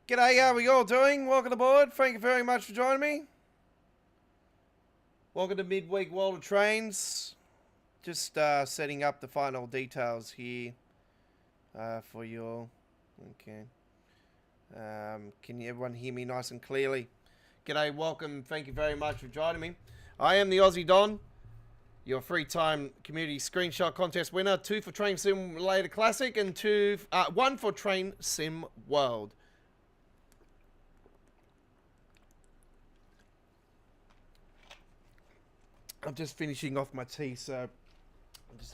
G'day, how are we all doing? Welcome aboard. Thank you very much for joining me. Welcome to Midweek World of Trains. Just setting up the final details here for you all. Okay. Can everyone hear me nice and clearly? G'day, welcome. Thank you very much for joining me. I am the Aussie Don, your free time community screenshot contest winner. 2 for Train Simulator Classic and 1 for Train Sim World. I'm just finishing off my tea, so I'll just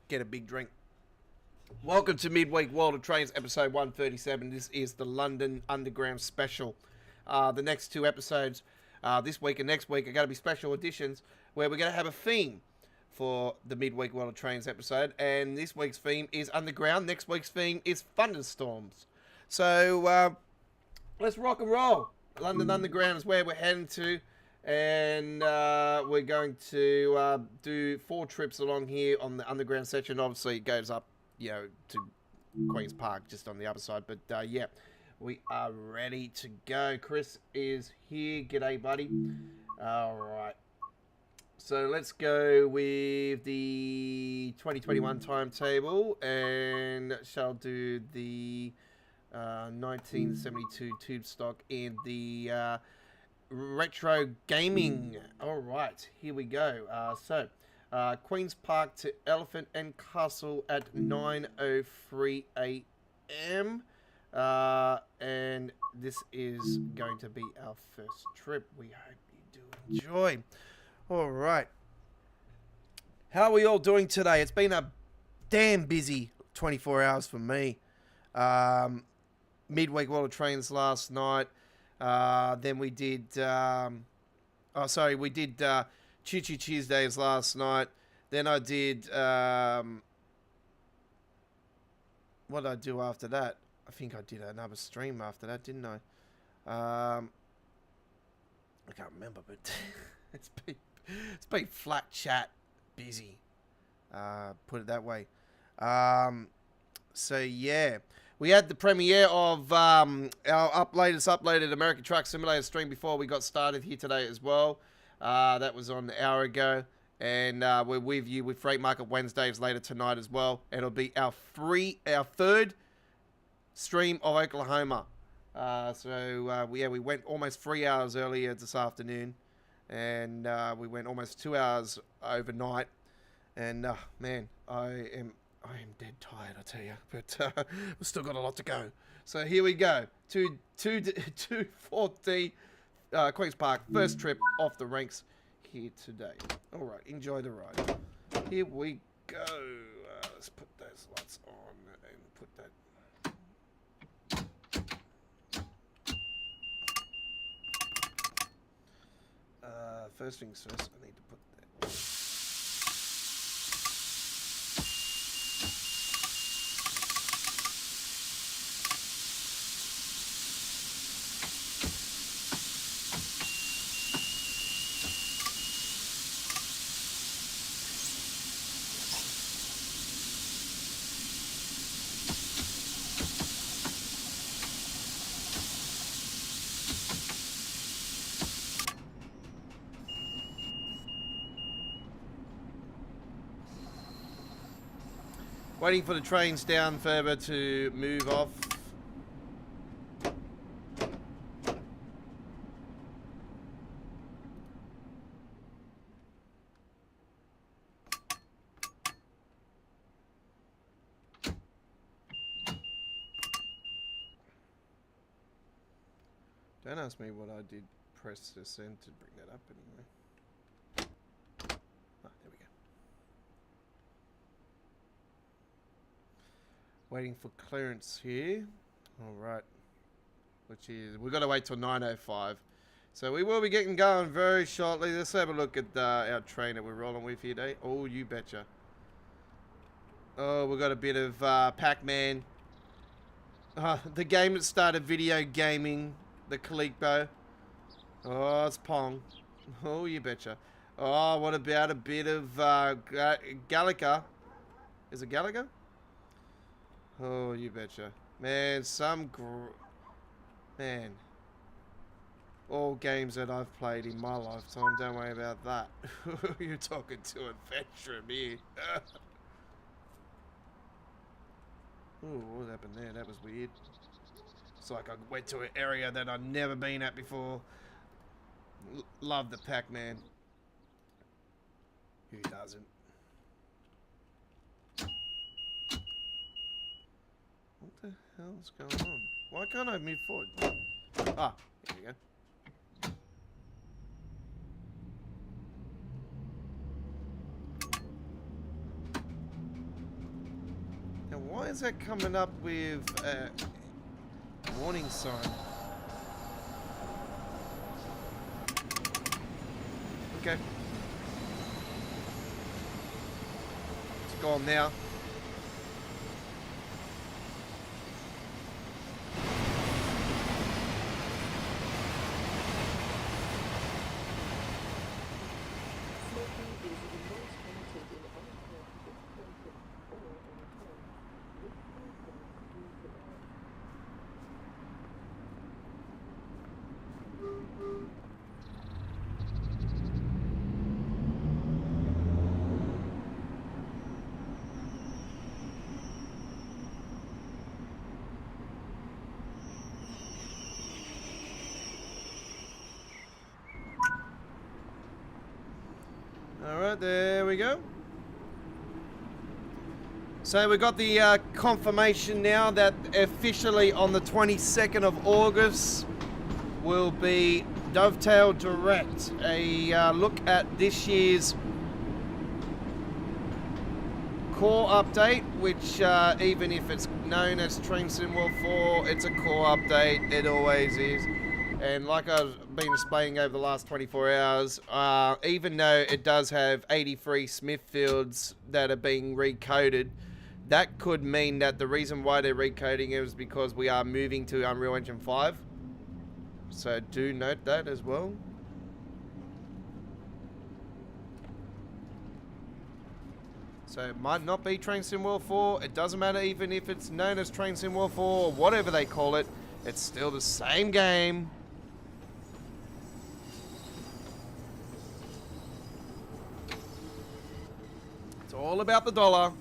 get a big drink. Welcome to Midweek World of Trains, episode 137. This is the London Underground special. The next 2 episodes, this week and next week, are going to be special editions where we're going to have a theme for the Midweek World of Trains episode. And this week's theme is Underground. Next week's theme is Thunderstorms. So let's rock and roll. London Underground is where we're heading to. And we're going to do 4 trips along here on the underground section. Obviously, it goes up, you know, to Queen's Park, just on the other side. But yeah, we are ready to go. Chris is here. G'day, buddy. All right. So let's go with the 2021 timetable, and shall do the 1972 tube stock and the retro gaming. All right, here we go. So Queen's Park to Elephant and Castle at 9:03 a.m. And this is going to be our first trip. We hope you do enjoy. All right, how are we all doing today? It's been a damn busy 24 hours for me. Midweek World of Trains last night. Then we did, we did Choo Choo Tuesdays last night. Then I did, what did I do after that? I think I did another stream after that, didn't I? I can't remember, but it's been flat chat busy, put it that way. So yeah. We had the premiere of our uploaded American Truck Simulator stream before we got started here today as well. That was on an hour ago. And we're with you with Freight Market Wednesdays later tonight as well. It'll be our third stream of Oklahoma. We went almost 3 hours earlier this afternoon. And we went almost 2 hours overnight. And man, I am dead tired, I tell you, but we've still got a lot to go. So here we go. 240 Queen's Park, first trip off the ranks here today. All right, enjoy the ride. Here we go. Let's put those lights on and put that. First things first, I need to put that. Waiting for the trains down further to move off. Don't ask me what I did. Press this in to bring that up anyway. Ah, there we go. Waiting for clearance here. All right. Which is, we've got to wait till 9:05. So we will be getting going very shortly. Let's have a look at our train that we're rolling with here today. Oh, you betcha. Oh, we've got a bit of Pac-Man. The game that started video gaming, the Coleco. Oh, it's Pong. Oh, you betcha. Oh, what about a bit of Galaga? Is it Galaga? Oh, you betcha. Man, some Man. All games that I've played in my lifetime, don't worry about that. You're talking to a veteran here. Ooh, what happened there? That was weird. It's like I went to an area that I'd never been at before. Love the Pac-Man. Who doesn't? What the hell's going on? Why can't I move forward? Ah, here we go. Now, why is that coming up with a warning sign? Okay. It's gone now. Alright, there we go. So we got the confirmation now that officially on the 22nd of August will be Dovetail Direct. A look at this year's core update, which even if it's known as Train Sim World 4, it's a core update. It always is. And like I've been explaining over the last 24 hours, even though it does have 83 Smithfields that are being recoded, that could mean that the reason why they're recoding it is because we are moving to Unreal Engine 5. So do note that as well. So it might not be Train Sim World 4. It doesn't matter even if it's known as Train Sim World 4 or whatever they call it. It's still the same game. It's all about the dollar.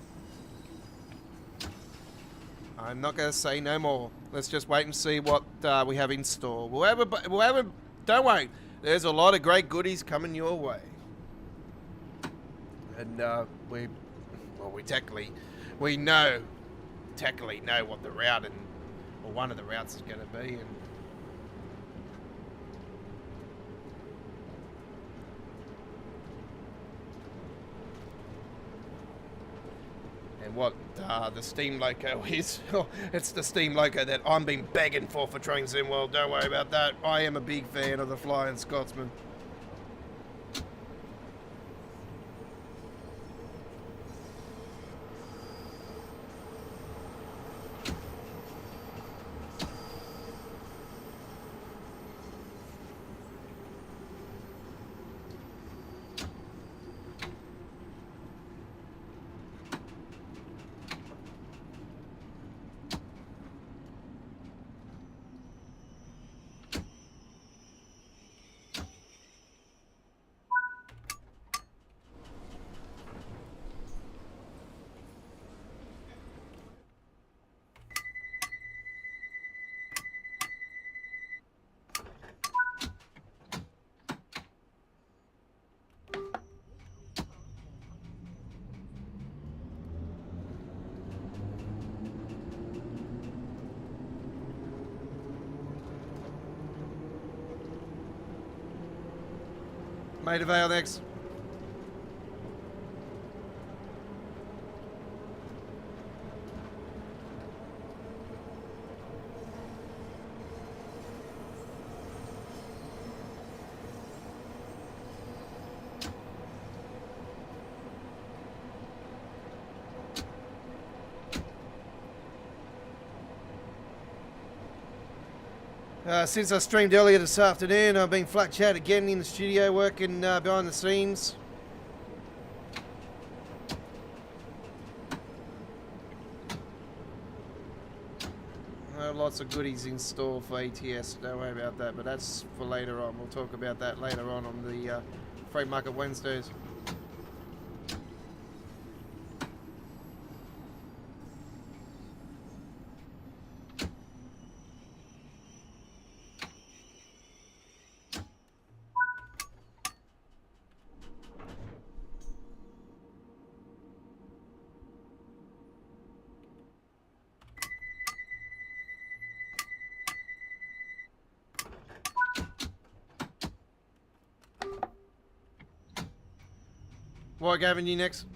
I'm not going to say no more. Let's just wait and see what we have in store. Don't worry. There's a lot of great goodies coming your way. And we technically know what the route or one of the routes is going to be. And what the Steam Loco is. It's the Steam Loco that I've been begging for Train Sim World. Don't worry about that. I am a big fan of the Flying Scotsman. Maid of Ale next. Since I streamed earlier this afternoon, I've been flat chat again in the studio working behind the scenes. Lots of goodies in store for ATS, don't worry about that, but that's for later on. We'll talk about that later on the Free Market Wednesdays. What, Gavin, you next?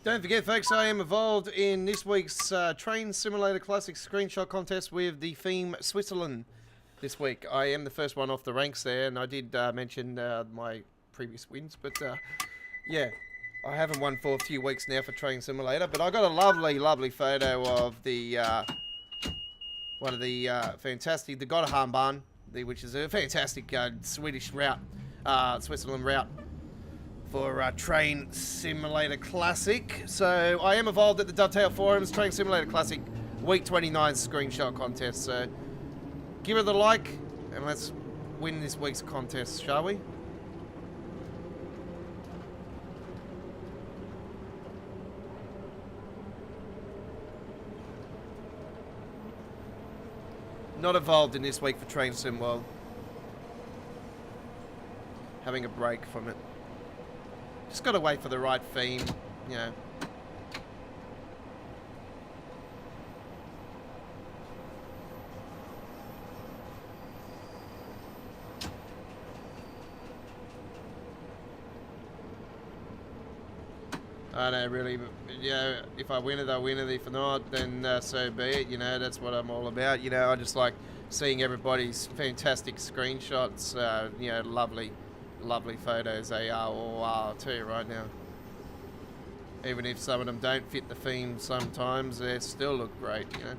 Don't forget, folks, I am involved in this week's Train Simulator Classic Screenshot Contest with the theme Switzerland this week. I am the first one off the ranks there, and I did mention my previous wins, but yeah, I haven't won for a few weeks now for Train Simulator, but I got a lovely, lovely photo of the one of the fantastic, the Gotthardbahn, which is a fantastic Swedish route, Switzerland route for Train Simulator Classic. So I am involved at the Dovetail forums, Train Simulator Classic Week 29 screenshot contest. So give it a like and let's win this week's contest, shall we? Not involved in this week for Train Sim World. Having a break from it. Just got to wait for the right theme, you know. I don't really, you know, if I win it, I win it. If not, then so be it. You know, that's what I'm all about. You know, I just like seeing everybody's fantastic screenshots. You know, lovely photos they all are too right now. Even if some of them don't fit the theme sometimes, they still look great, you know.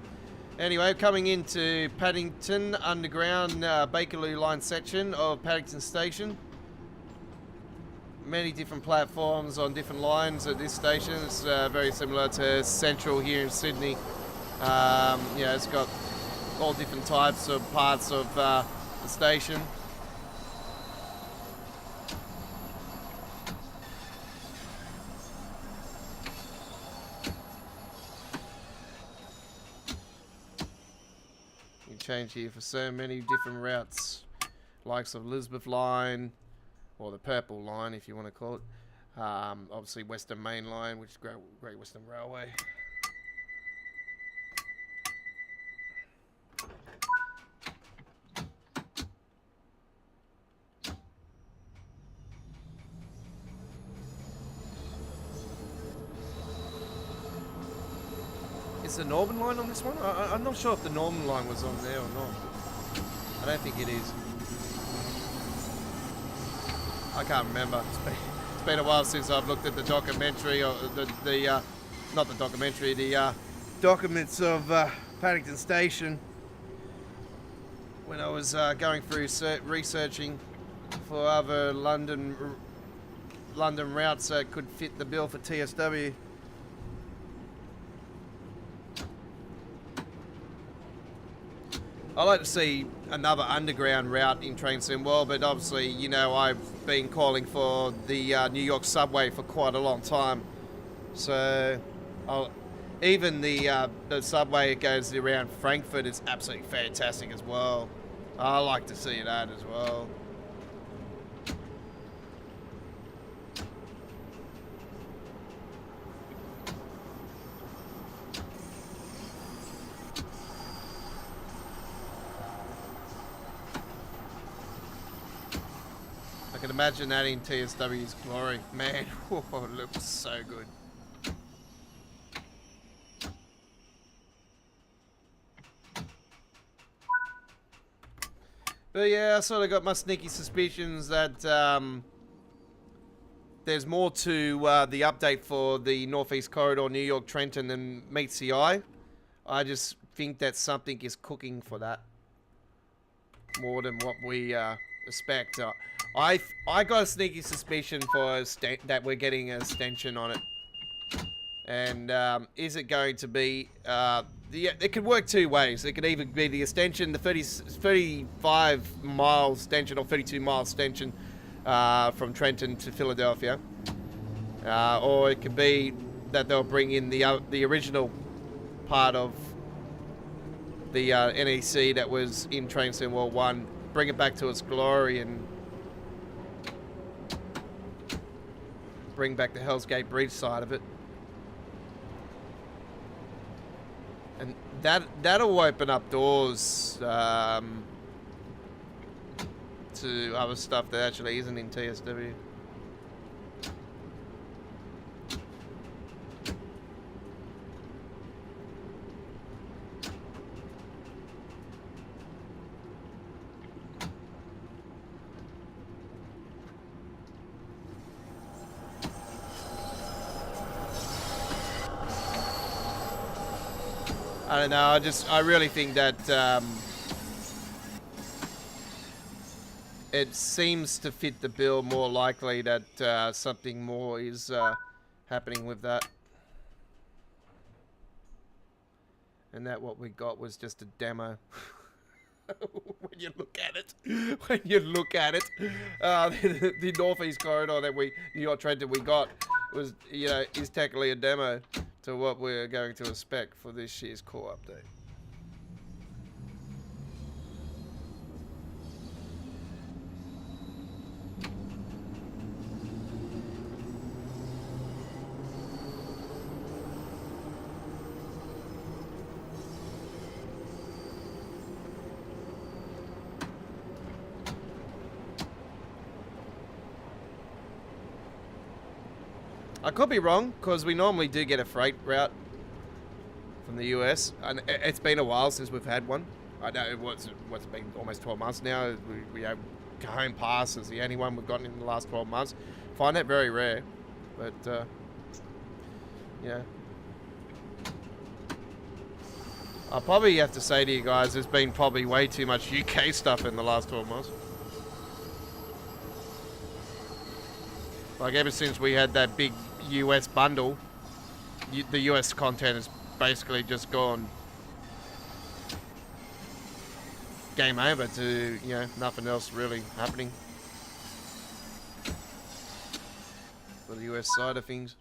Anyway, coming into Paddington Underground Bakerloo line section of Paddington Station. Many different platforms on different lines at this station. It's very similar to Central here in Sydney. You know, it's got all different types of parts of the station. Change here for so many different routes, likes of Elizabeth Line, or the Purple Line if you want to call it. Obviously Western Main Line, which is Great Western Railway. Is the Northern Line on this one? I'm not sure if the Northern Line was on there or not. I don't think it is. I can't remember. It's been a while since I've looked at the documentary, or not the documentary, the documents of Paddington Station. when I was going through researching for other London routes that could fit the bill for TSW. I'd like to see another underground route in Train Sim World, but obviously, you know, I've been calling for the New York subway for quite a long time. So, even the subway that goes around Frankfurt is absolutely fantastic as well. I like to see that as well. I can imagine that in TSW's glory. Man, oh, it looks so good. But yeah, I sort of got my sneaky suspicions that there's more to the update for the Northeast Corridor, New York Trenton than meets the eye. I just think that something is cooking for that more than what we expect. I got a sneaky suspicion for that we're getting an extension on it. And is it going to be... it could work two ways. It could either be the extension, the 35-mile extension or 32-mile extension from Trenton to Philadelphia. Or it could be that they'll bring in the original part of the NEC that was in Train Sim World 1, bring it back to its glory and bring back the Hell's Gate Bridge side of it. And that'll open up doors to other stuff that actually isn't in TSW. I don't know, I really think that it seems to fit the bill more likely that something more is happening with that. And that what we got was just a demo. When you look at it, the Northeast Corridor that New York Trenton we got was, you know, is technically a demo to what we're going to expect for this year's core update. I could be wrong, because we normally do get a freight route from the US, and it's been a while since we've had one. I know what's been almost 12 months now. We have Home Pass is the only one we've gotten in the last 12 months. Find that very rare, but yeah. I'll probably have to say to you guys, there's been probably way too much UK stuff in the last 12 months. Like ever since we had that big US bundle, the US content has basically just gone game over to, you know, nothing else really happening for the US side of things.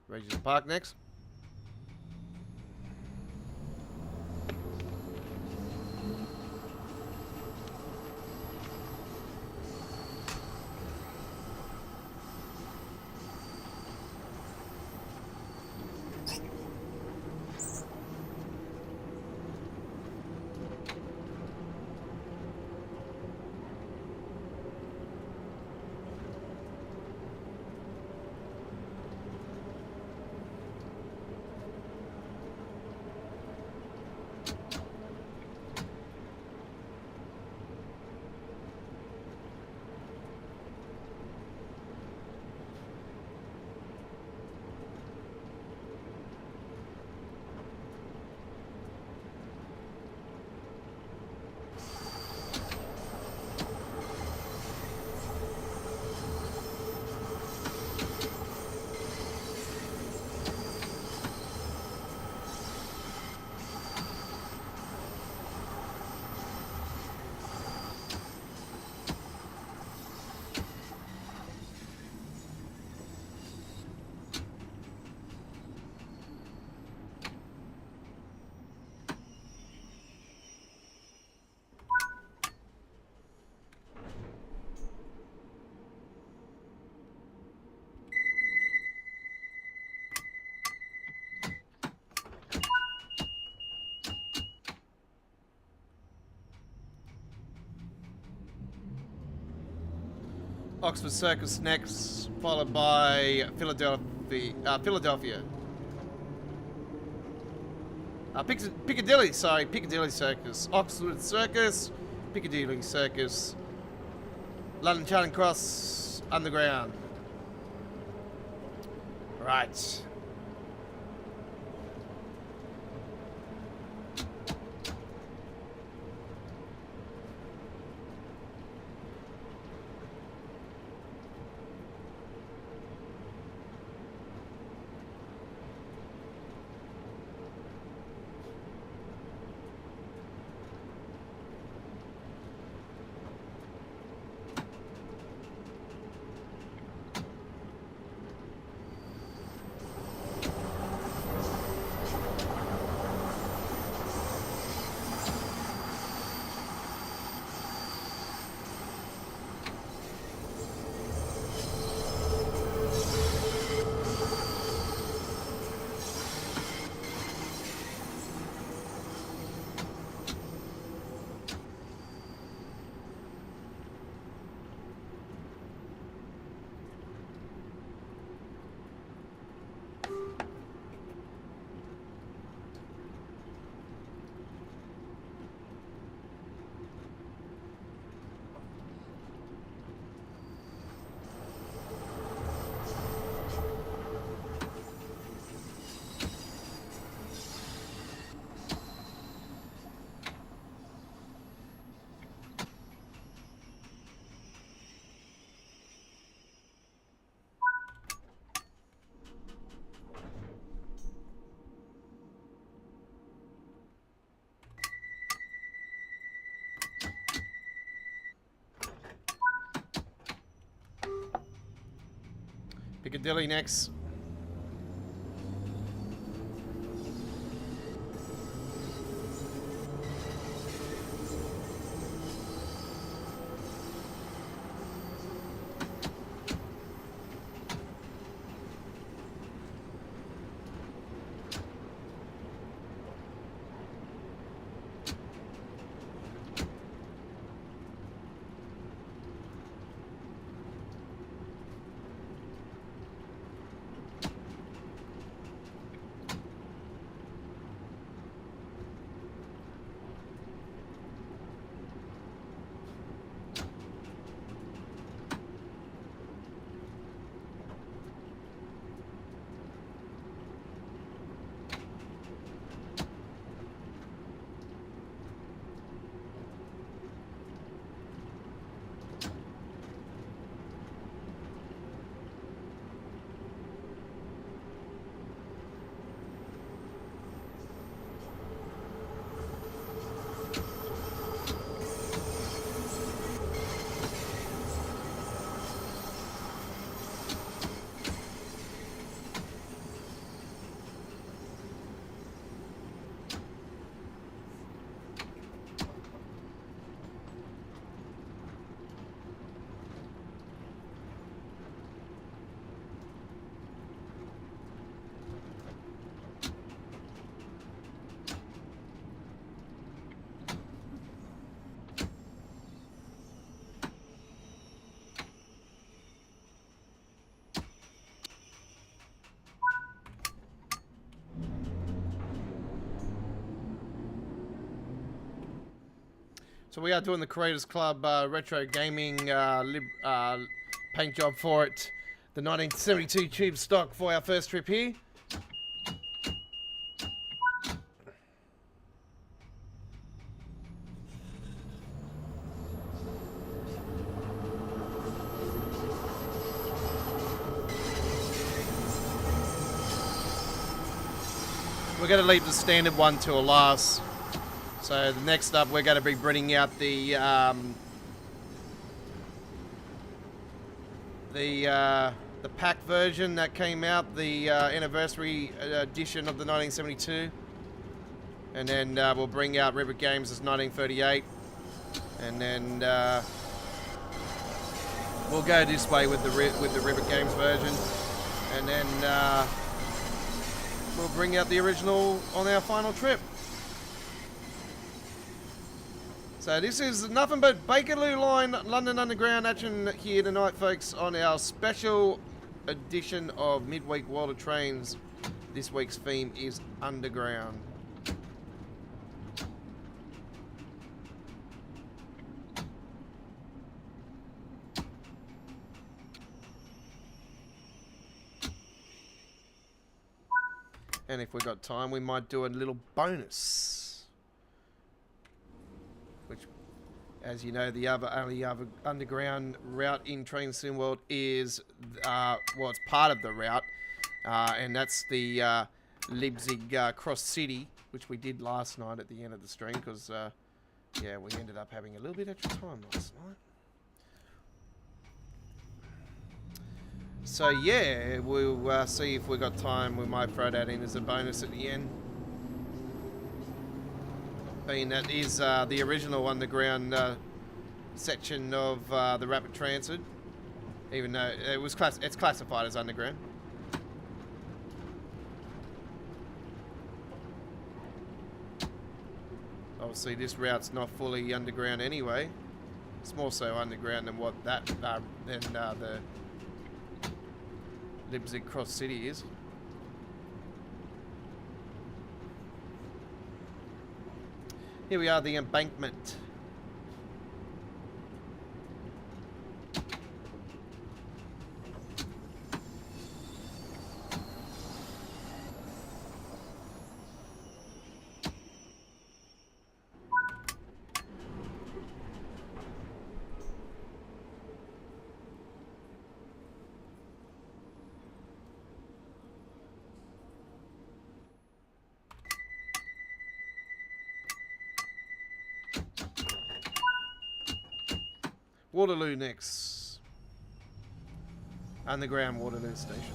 Regis Park next. Oxford Circus next, followed by Philadelphia. Piccadilly, sorry, Piccadilly Circus. Oxford Circus, Piccadilly Circus, London Charing Cross, Underground. Right. Piccadilly next. So we are doing the Creators Club retro gaming paint job for it. The 1972 tube stock for our first trip here. We're going to leave the standard one till last. So the next up, we're going to be bringing out the pack version that came out, the anniversary edition of the 1972, and then we'll bring out Rivet Games as 1938, and then we'll go this way with the Rivet Games version, and then we'll bring out the original on our final trip. So this is nothing but Bakerloo Line London Underground action here tonight, folks, on our special edition of Midweek World of Trains. This week's theme is Underground. And if we got time, we might do a little bonus. Which, as you know, the only other underground route in Train Sim World is, well, it's part of the route. And that's the Leipzig Cross City, which we did last night at the end of the stream. Because, yeah, we ended up having a little bit extra time last night. So yeah, we'll see if we've got time. We might throw that in as a bonus at the end. Being that is the original underground section of the Rapid Transit, even though it's classified as underground. Obviously, this route's not fully underground anyway. It's more so underground than what that the Leipzig Cross City is. Here we are, the embankment. Waterloo next. Underground Waterloo station.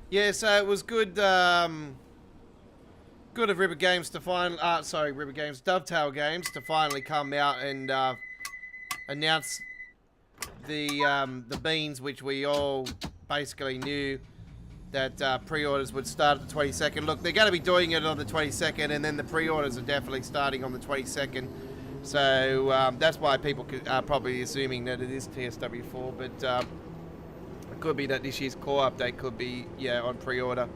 Yeah, so it was good. Good of River Games to Dovetail Games to finally come out and announce the beans, which we all basically knew that pre-orders would start at the 22nd. Look, they're going to be doing it on the 22nd, and then the pre-orders are definitely starting on the 22nd. So that's why people are probably assuming that it is TSW4, but. It could be that this year's core update could be, yeah, on pre-order.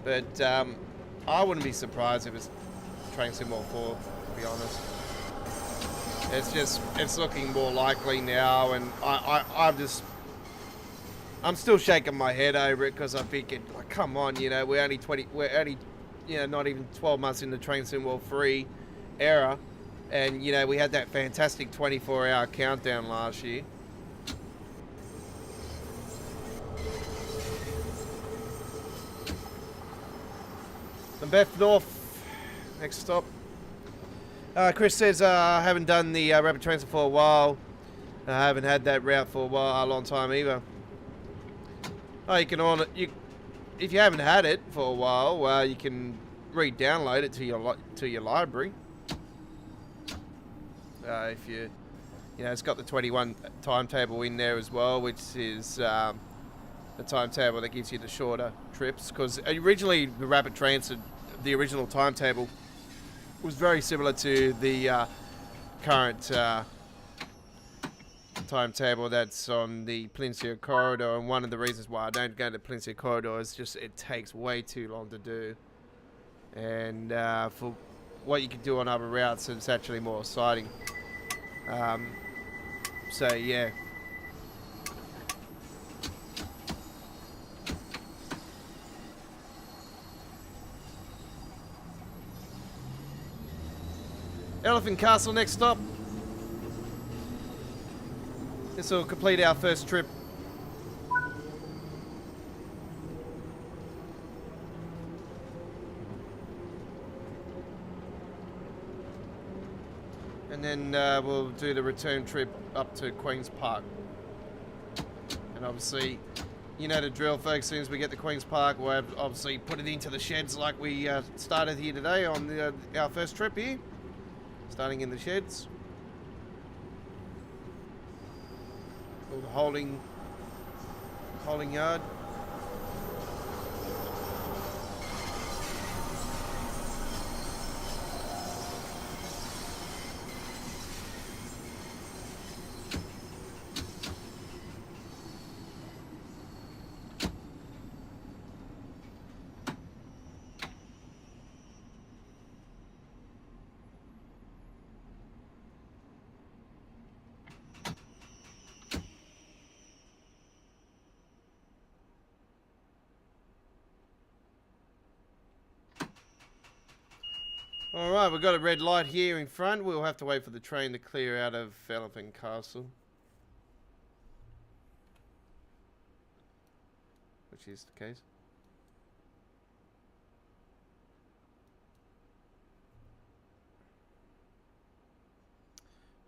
But I wouldn't be surprised if it's Train Sim World 4, to be honest. It's looking more likely now, and I'm still shaking my head over it because I'm thinking, like, come on, you know, we're only, you know, not even 12 months into Train Sim World 3 era, and, you know, we had that fantastic 24-hour countdown last year. And Beth North, next stop. Chris says, I haven't done the Rapid Transit for a while. I haven't had that route for a long time either. Oh, you can if you haven't had it for a while, you can re-download it to your library. If you know, it's got the 21 timetable in there as well, which is the timetable that gives you the shorter trips. Because originally the rapid transit, the original timetable, was very similar to the current timetable that's on the Peninsula Corridor, and one of the reasons why I don't go to the Peninsula Corridor is just it takes way too long to do, and for what you can do on other routes, it's actually more exciting. So yeah. Elephant Castle next stop. This will complete our first trip. And then we'll do the return trip up to Queen's Park. And obviously, you know the drill, folks. As soon as we get to Queen's Park, we'll obviously put it into the sheds like we started here today on our first trip here. Starting in the sheds. Or the holding yard. Alright, we've got a red light here in front. We'll have to wait for the train to clear out of Elephant Castle. Which is the case.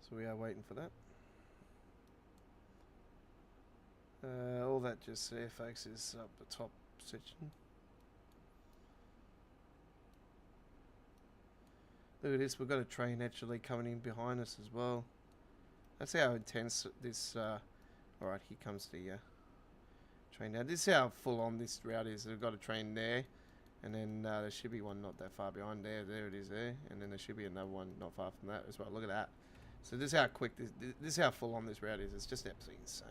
So we are waiting for that. All that just there, folks, is up the top section. Look at this, we've got a train actually coming in behind us as well. That's how intense this, alright, here comes the train now. This is how full on this route is. We've got a train there, and then there should be one not that far behind there. There it is there, and then there should be another one not far from that as well. Look at that. So this is how quick, this is how full on this route is. It's just absolutely insane.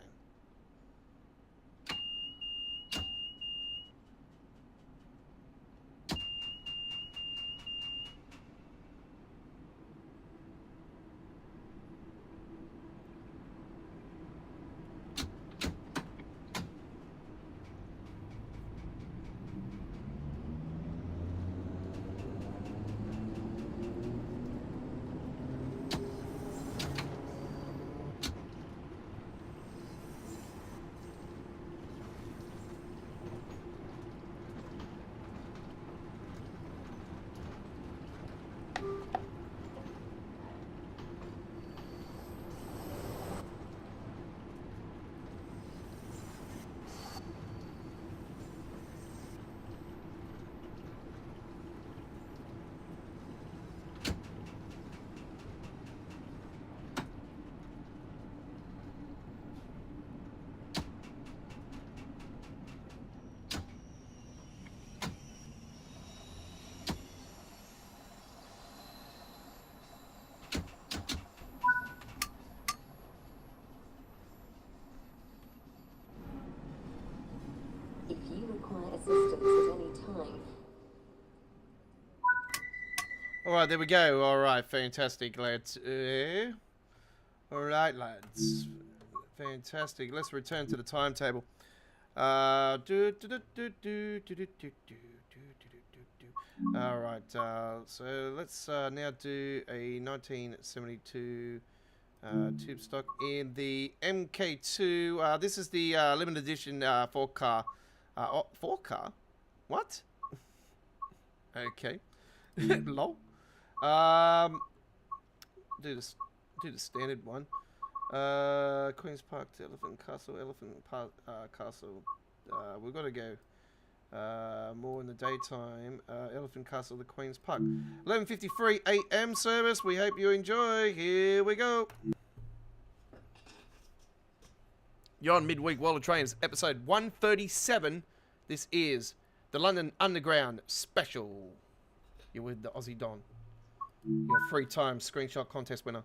Alright, there we go. Alright, fantastic, lads. Alright, lads. Fantastic. Let's return to the timetable. Alright, so let's now do a 1972 tube stock in the MK2. This is the limited edition 4-car. 4-car? What? Okay. Lol. Do the standard one. Queen's Park to Elephant Castle. Castle. We've got to go More in the daytime. Elephant Castle, the Queen's Park. 11:53 a.m. service. We hope you enjoy. Here we go. You're on Midweek World of Trains, episode 137. This is the London Underground special. You're with the Aussie Don. Your free time screenshot contest winner.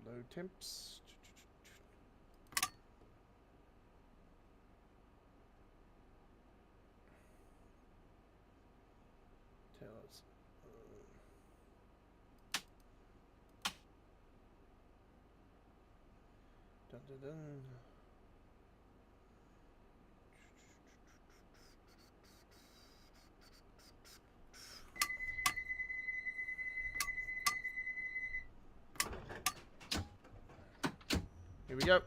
Low temps. Tell us. Dun, dun, dun. Here we go.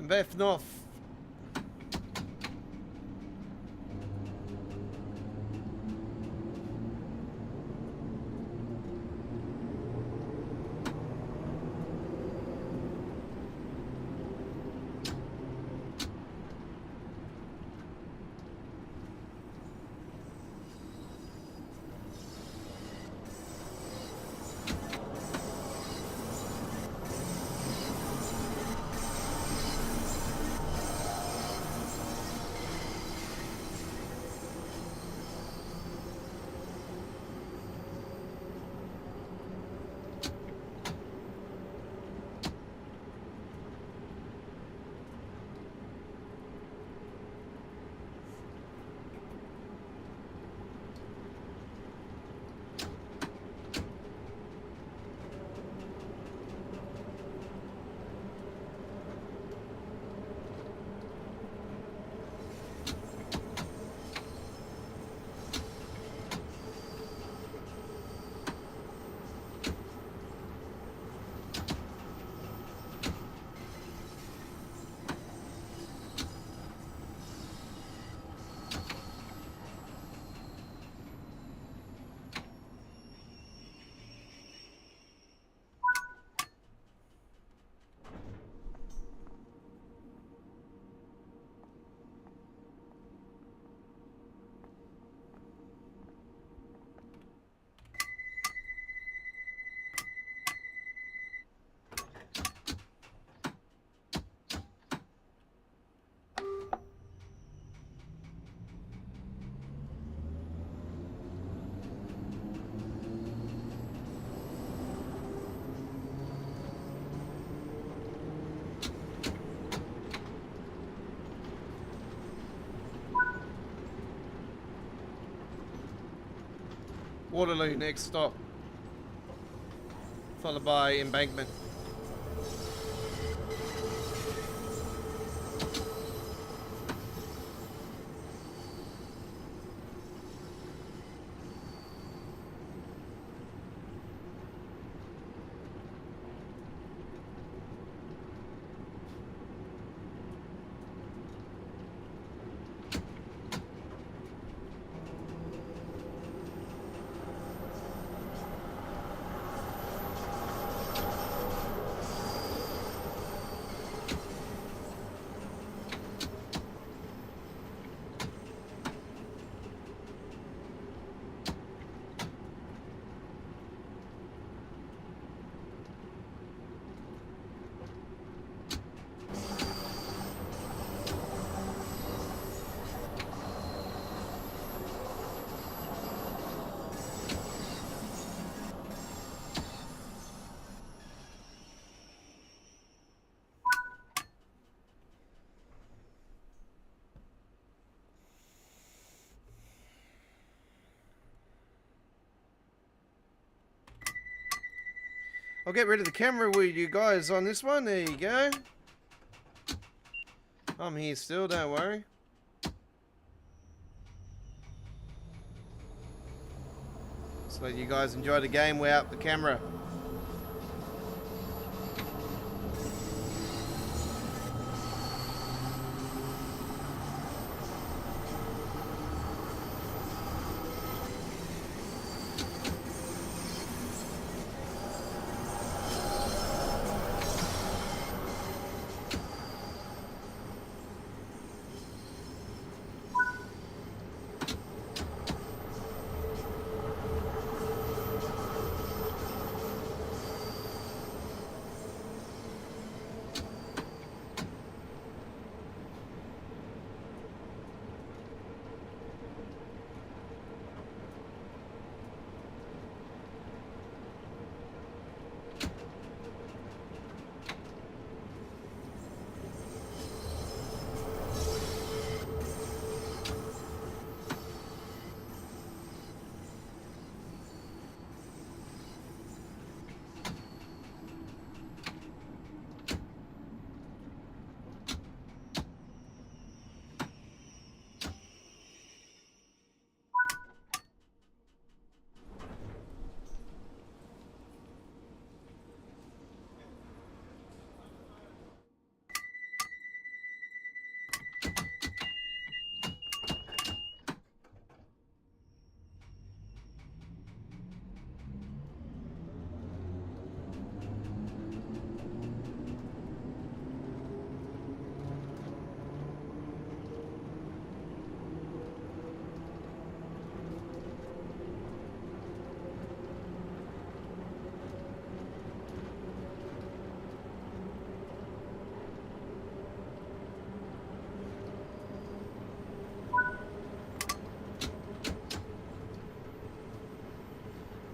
Beth North. Waterloo next stop, followed by Embankment. I'll get rid of the camera with you guys on this one. There you go. I'm here still, don't worry. Just let you guys enjoy the game without the camera.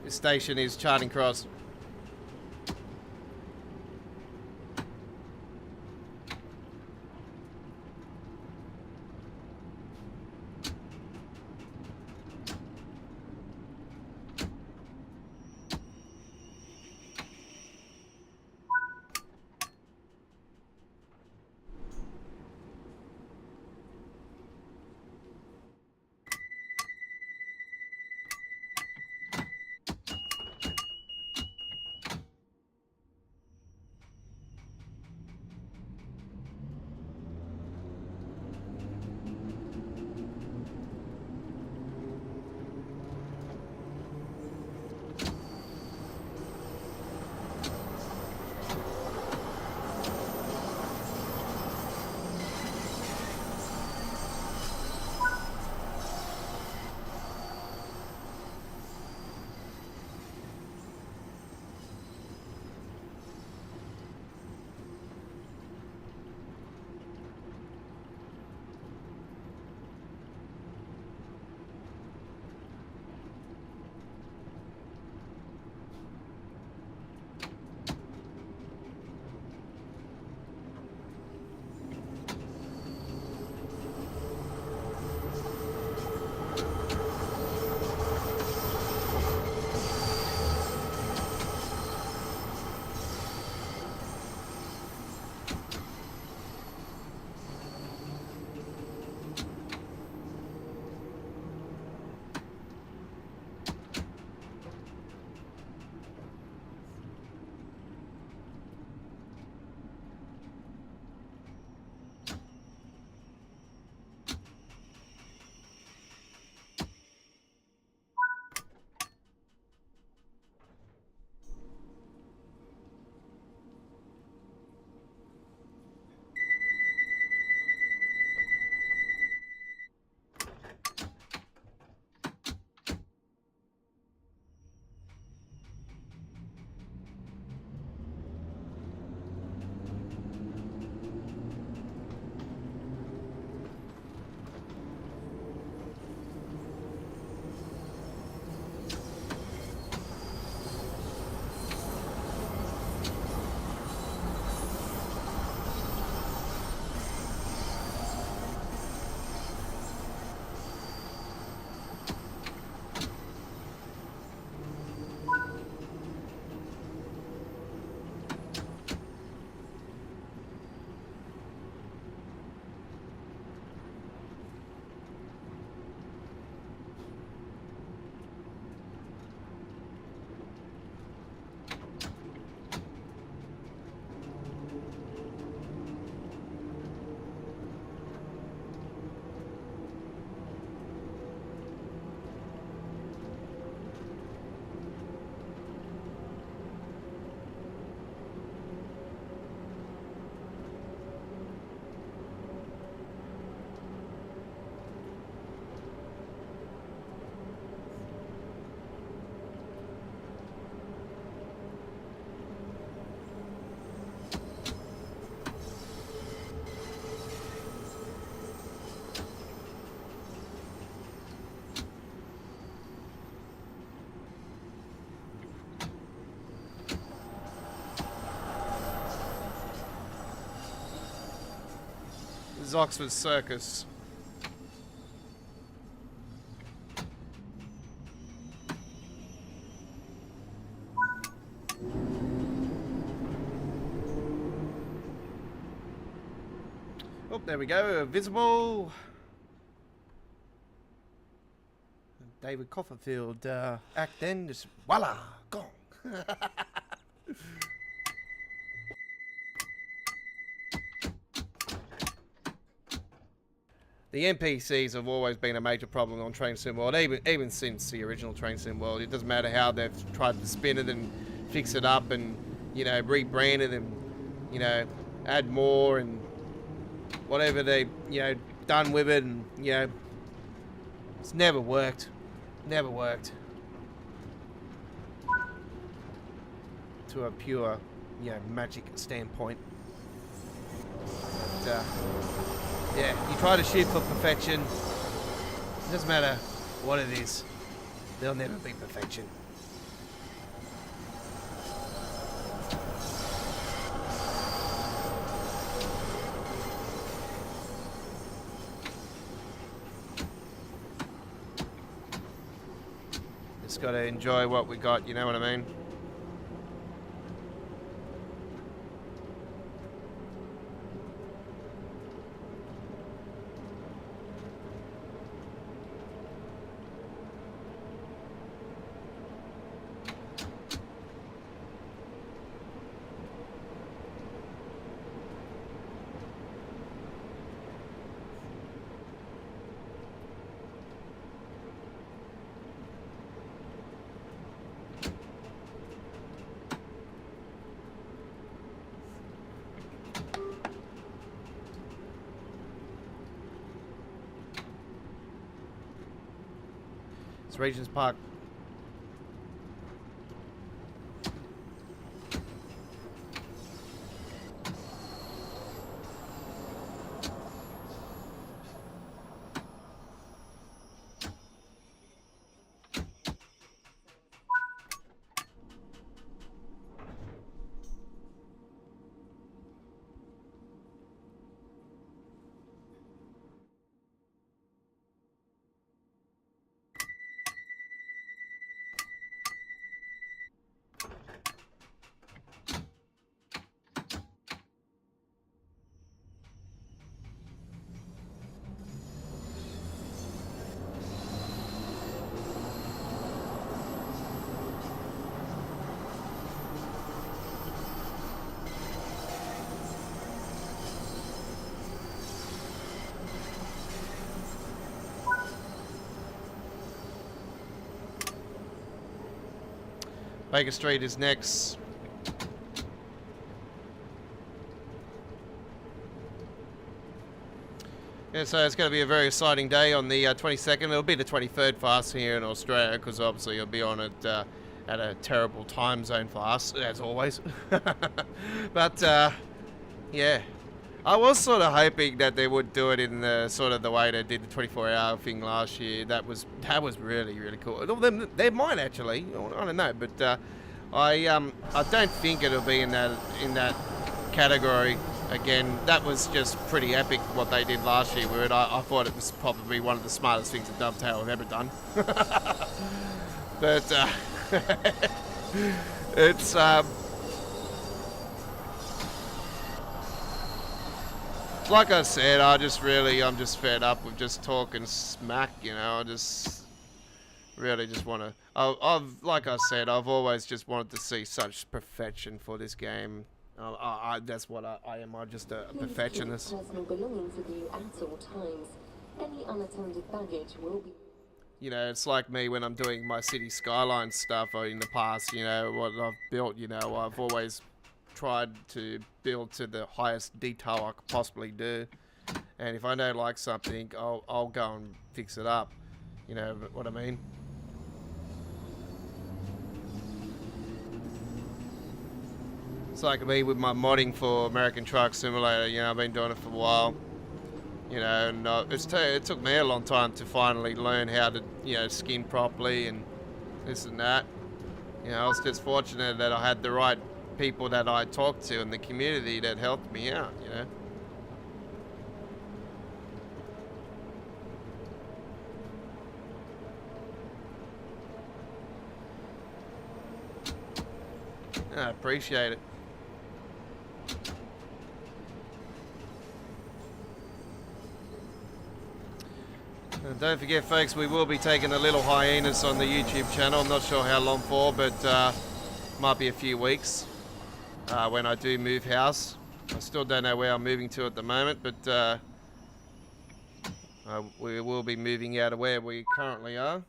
This station is Charing Cross. is Oxford Circus. Oh, there we go. Visible. David Copperfield act then, just voila, gone. The NPCs have always been a major problem on Train Sim World, even since the original Train Sim World. It doesn't matter how they've tried to spin it and fix it up and, you know, rebrand it and, you know, add more and whatever they, you know, done with it, and, you know, it's never worked. Never worked. To a pure, you know, magic standpoint. But, yeah, you try to shoot for perfection. It doesn't matter what it is. There'll never be perfection. Just gotta enjoy what we got, you know what I mean? It's Regent's Park. Baker Street is next. Yeah, so it's going to be a very exciting day on the 22nd. It'll be the 23rd for us here in Australia, because obviously it'll be on it at a terrible time zone for us, as always. But yeah, I was sort of hoping that they would do it in the sort of the way they did the 24-hour thing last year. That was really cool. They might actually, I don't know, but I don't think it'll be in that category again. That was just pretty epic what they did last year with it. I thought it was probably one of the smartest things that Dovetail have ever done. But it's like I said, I'm just fed up with just talking smack, you know. I just really just want to, like I said, I've always just wanted to see such perfection for this game. That's what I am. I'm just a perfectionist. Personal belongings with you at all times. Any unattended baggage will be. You know, it's like me when I'm doing my city skyline stuff in the past. You know, what I've built. You know, I've always tried to build to the highest detail I could possibly do. And if I don't like something, I'll go and fix it up. You know what I mean? It's like me with my modding for American Truck Simulator. You know, I've been doing it for a while. You know, and it took me a long time to finally learn how to, you know, skin properly and this and that. You know, I was just fortunate that I had the right people that I talked to in the community that helped me out, you know. I appreciate it. And don't forget, folks, we will be taking a little hiatus on the YouTube channel. I'm not sure how long for, but might be a few weeks when I do move house. I still don't know where I'm moving to at the moment, but we will be moving out of where we currently are.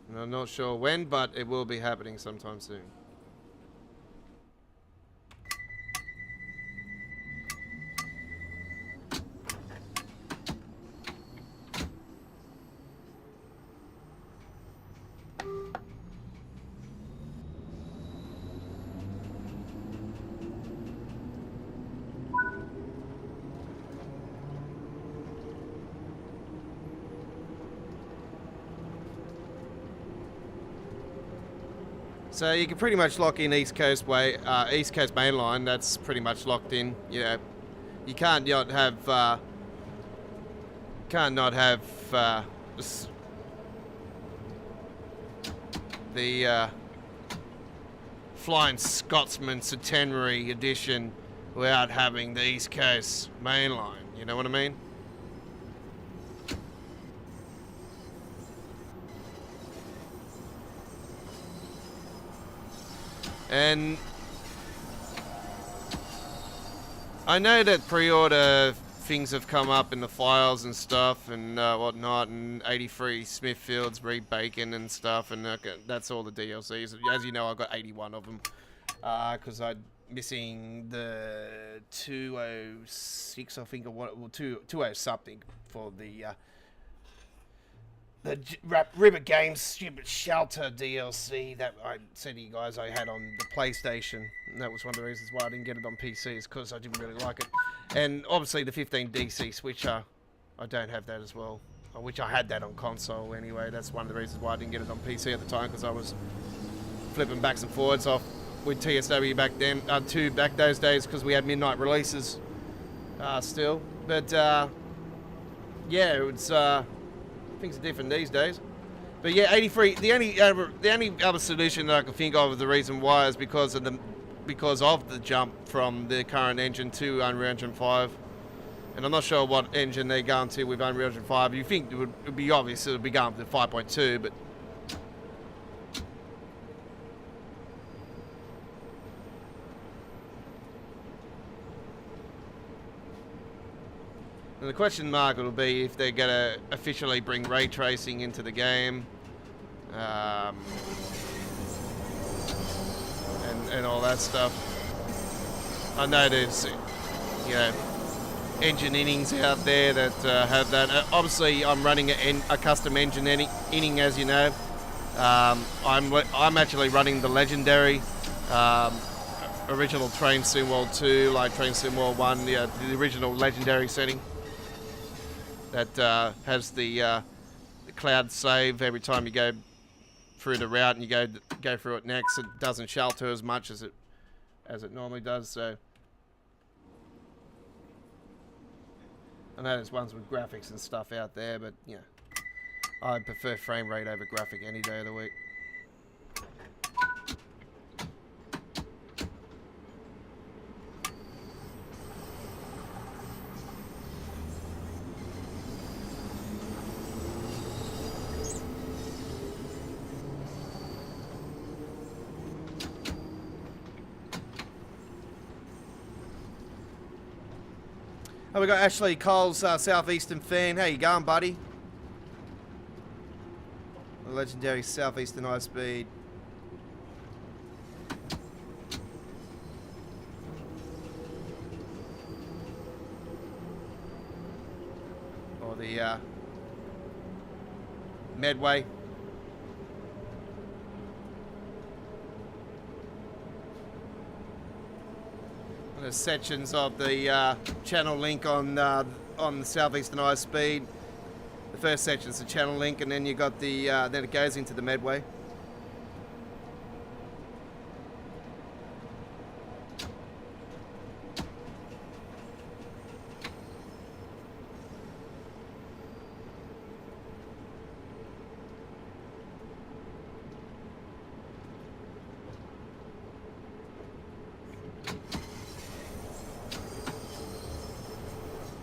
And I'm not sure when, but it will be happening sometime soon. So you can pretty much lock in East Coast main line. That's pretty much locked in. You know, you can't not have the Flying Scotsman Centenary Edition without having the East Coast main line. You know what I mean? And I know that pre-order things have come up in the files and stuff and whatnot, and 83 Smithfields, Reed Bacon and stuff, and that's all the DLCs. As you know, I got 81 of them because I'm missing the 206, I think, or what? Well, 20 something for the River Games Stupid Shelter DLC that I said to you guys I had on the PlayStation. And that was one of the reasons why I didn't get it on PC, is because I didn't really like it. And obviously the 15 DC switcher, I don't have that as well. Which I had that on console anyway. That's one of the reasons why I didn't get it on PC at the time, because I was flipping backs and forwards off with TSW back then, back those days, because we had midnight releases still. But yeah, it was... things are different these days. But yeah, 83. The only other solution that I can think of the reason why is because of the jump from the current engine to Unreal Engine 5. And I'm not sure what engine they're going to with Unreal Engine 5. You think it would be obvious it would be going to 5.2, but and the question mark will be if they're going to officially bring ray tracing into the game, and all that stuff. I know there's, you know, engine innings out there that have that. Obviously, I'm running a custom engine inning, as you know. I'm actually running the legendary original Train Sim World 2, like Train Sim World 1, the original legendary setting. That has the cloud save every time you go through the route and you go through it next. It doesn't shelter as much as it normally does. So I know there's ones with graphics and stuff out there, but yeah, I prefer frame rate over graphic any day of the week. Oh, we got Ashley Cole's Southeastern fan. How you going, buddy? The legendary Southeastern High Speed. Or the Medway. The sections of the channel link on the Southeastern High Speed. The first section's the channel link, and then you got the then it goes into the Medway.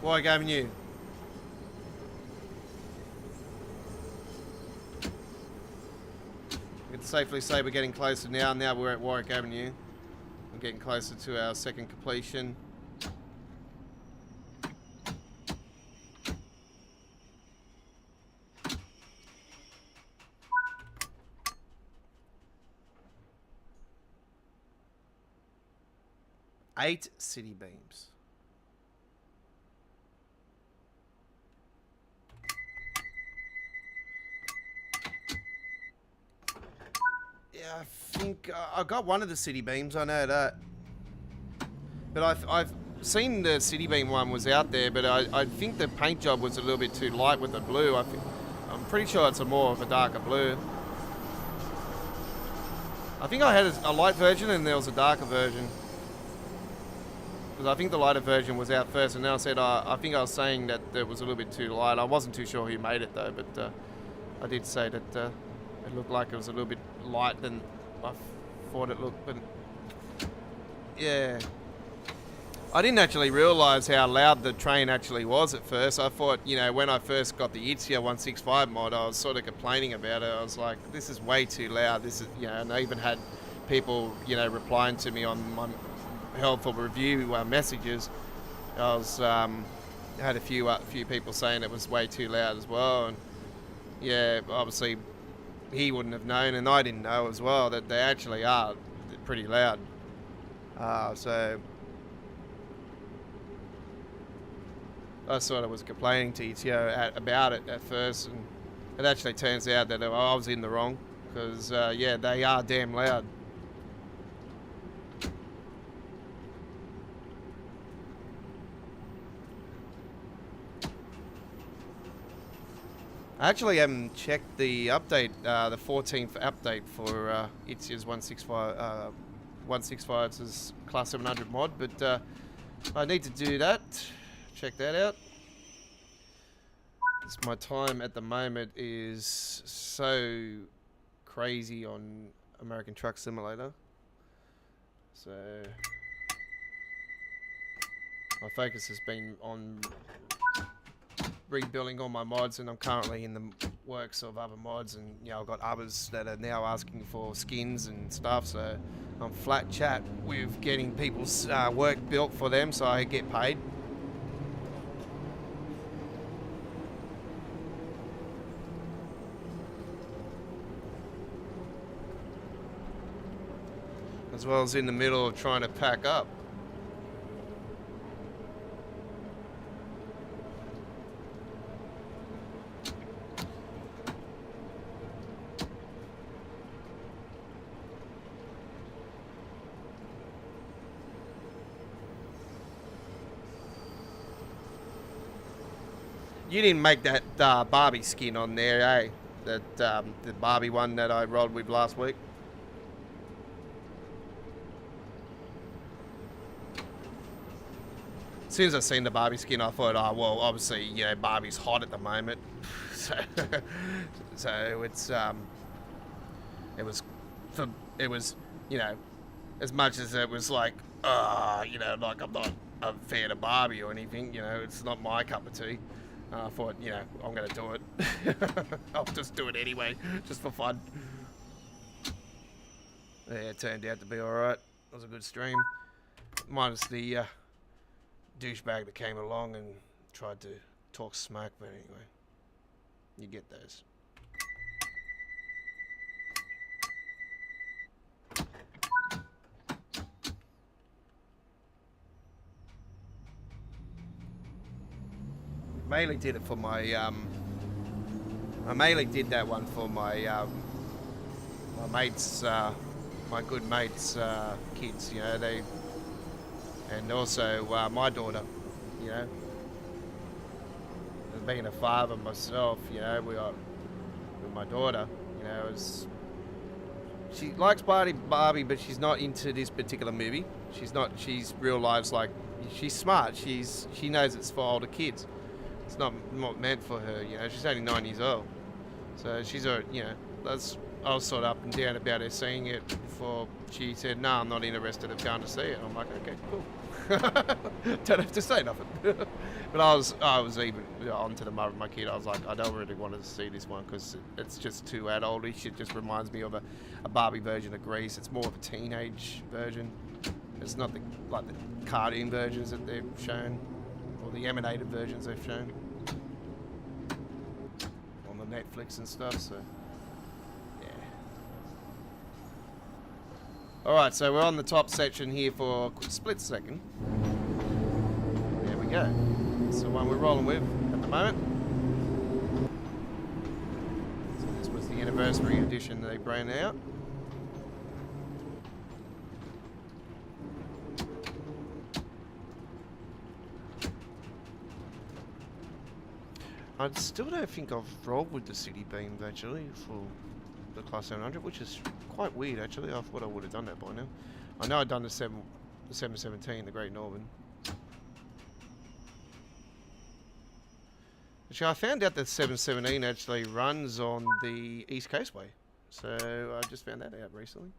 Warwick Avenue. We can safely say we're getting closer now. Now we're at Warwick Avenue. We're getting closer to our second completion. Eight city beams. Yeah, I think I got one of the city beams. I know that, but I've seen the city beam one was out there, but I think the paint job was a little bit too light with the blue. I'm pretty sure it's more of a darker blue. I think I had a light version and there was a darker version. Because I think the lighter version was out first, and then I said I think I was saying that it was a little bit too light. I wasn't too sure who made it though, but I did say that it looked like it was a little bit light than I thought it looked. But yeah, I didn't actually realise how loud the train actually was at first. I thought, you know, when I first got the Itzia 165 mod, I was sort of complaining about it. I was like, this is way too loud. This is, you know, and I even had people, you know, replying to me on my helpful review messages. I was had a few people saying it was way too loud as well, and yeah, obviously he wouldn't have known, and I didn't know as well, that they actually are pretty loud. So I sort of was complaining to Itzio about it at first, and it actually turns out that I was in the wrong, because yeah, they are damn loud. I actually haven't checked the update, the 14th update for Itzia's 165's Class 700 mod, but I need to do that. Check that out. My time at the moment is so crazy on American Truck Simulator. So my focus has been on rebuilding all my mods, and I'm currently in the works of other mods, and you know, I've got others that are now asking for skins and stuff, so I'm flat chat with getting people's work built for them so I get paid. As well as in the middle of trying to pack up. You didn't make that Barbie skin on there, eh? That the Barbie one that I rolled with last week. As soon as I seen the Barbie skin, I thought, oh well, obviously, you know, Barbie's hot at the moment, so it's it was, you know, as much as it was like, you know, like I'm not a fan of Barbie or anything, you know, it's not my cup of tea. I thought, you know, I'm going to do it. I'll just do it anyway, just for fun. Yeah, it turned out to be alright. It was a good stream. Minus the douchebag that came along and tried to talk smack, but anyway. You get those. Mainly did it for my I mainly did that one for my my mates, my good mates' kids, you know, they, and also my daughter, you know. As being a father myself, you know, with my daughter, you know, she likes Barbie, but she's not into this particular movie. She's real life's like, she's smart. She knows it's for older kids. It's not meant for her, you know. She's only 9 years old, so she's a, you know. I was sort of up and down about her seeing it before she said, "No, I'm not interested in going to see it." I'm like, okay, cool. Don't have to say nothing. But I was even onto the mother of my kid. I was like, I don't really want to see this one because it's just too adultish. It just reminds me of a Barbie version of Grease. It's more of a teenage version. It's not like the cartoon versions that they've shown, or the animated versions they've shown on the Netflix and stuff. So, yeah. All right, so we're on the top section here for a quick split second. There we go. That's the one we're rolling with at the moment. So this was the anniversary edition they ran out. I still don't think I've rolled with the City Beams actually for the Class 700, which is quite weird actually. I thought I would have done that by now. I know I've done the 717, the Great Northern. Actually, I found out that 717 actually runs on the East Coastway, so I just found that out recently.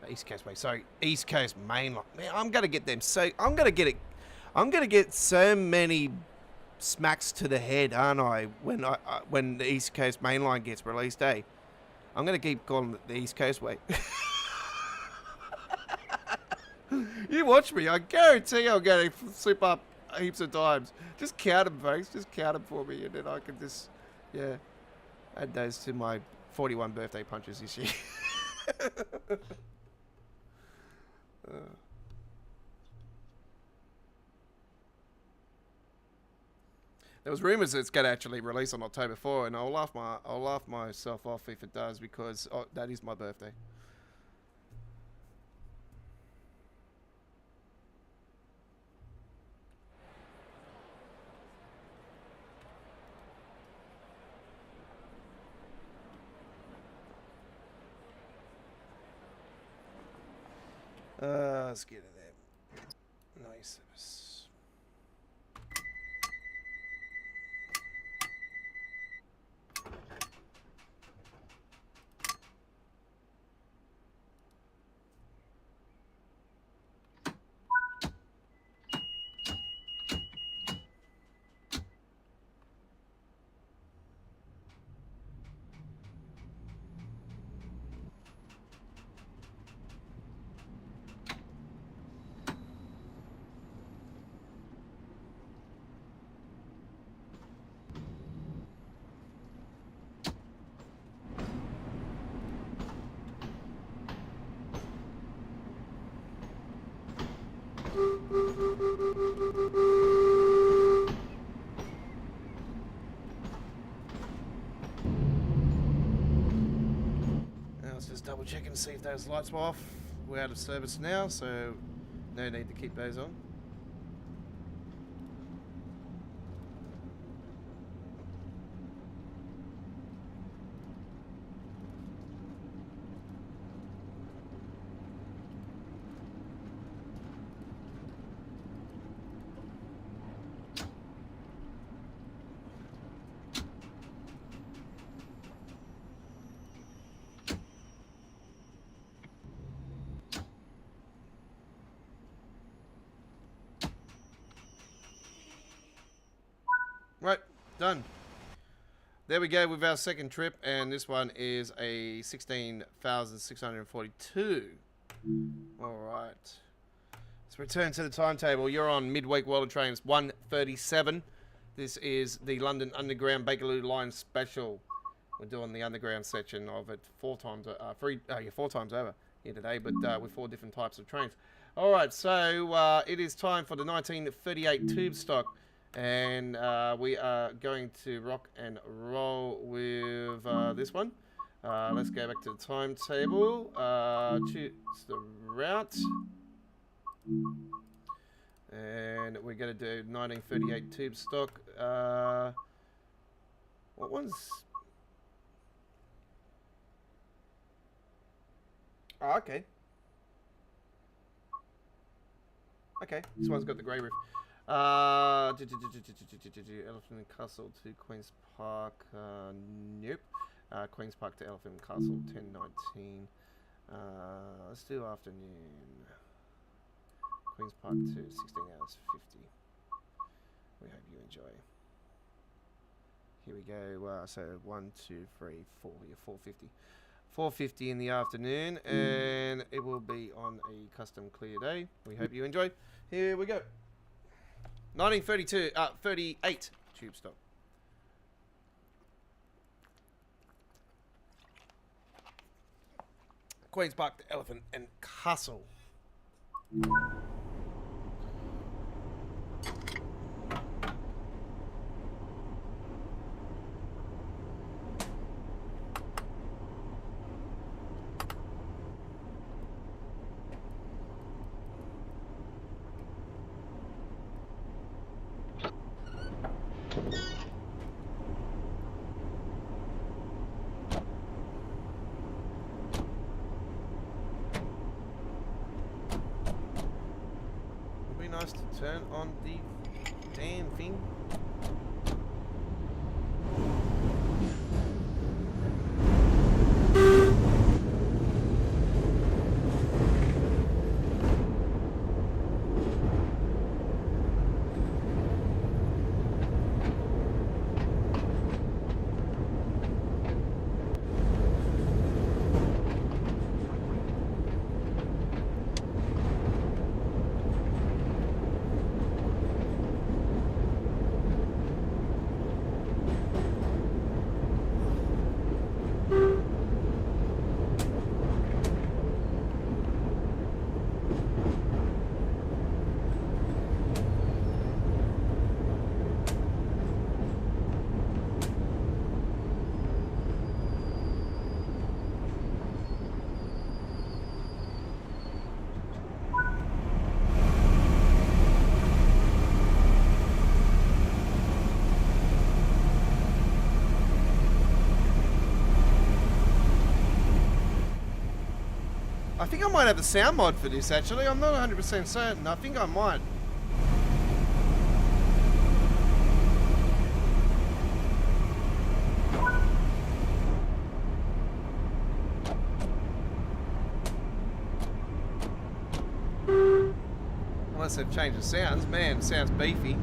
East Coastway, sorry, East Coast Mainline. Man, I'm gonna get them. So I'm gonna get so many smacks to the head, aren't I? When the East Coast Mainline gets released, eh? I'm gonna keep calling it the East Coastway. You watch me. I guarantee I'm gonna slip up heaps of times. Just count them, folks. Just count them for me, and then I can just, yeah, add those to my 41 birthday punches this year. There was rumours that it's going to actually release on October 4, and I'll laugh myself off if it does, because that is my birthday. Let's get it there. Nice. Double check and see if those lights were off. We're out of service now, so no need to keep those on. Right, done. There we go with our second trip, and this one is a 16,642. All right. Let's return to the timetable. You're on midweek World of Trains 137. This is the London Underground Bakerloo Line Special. We're doing the underground section of it four times over here today, but with 4 different types of trains. All right, so it is time for the 1938 tube stock. And we are going to rock and roll with this one. Let's go back to the timetable. Choose the route. And we're going to do 1938 tube stock. What one's... Oh, okay. Okay, this one's got the grey roof. Elephant and Castle to Queen's Park. Nope. Queen's Park to Elephant and Castle 1019. Let's do afternoon. Queen's Park to 16 hours 50. We hope you enjoy. Here we go. So 1, 2, 3, 4. Yeah, 4:50. 4:50 in the afternoon, and it will be on a custom clear day. We hope you enjoy. Here we go. 38 tube stock. Queen's Park, the Elephant, and Castle. Nice to turn on the damn thing. I think I might have a sound mod for this actually. I'm not 100% certain. I think I might. Unless they've changed the sounds. Man, it sounds beefy.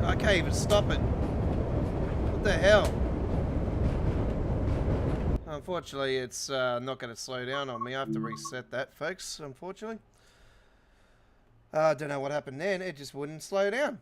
I can't even stop it. What the hell? Unfortunately, it's not going to slow down on me. I have to reset that, folks, unfortunately. I don't know what happened then. It just wouldn't slow down.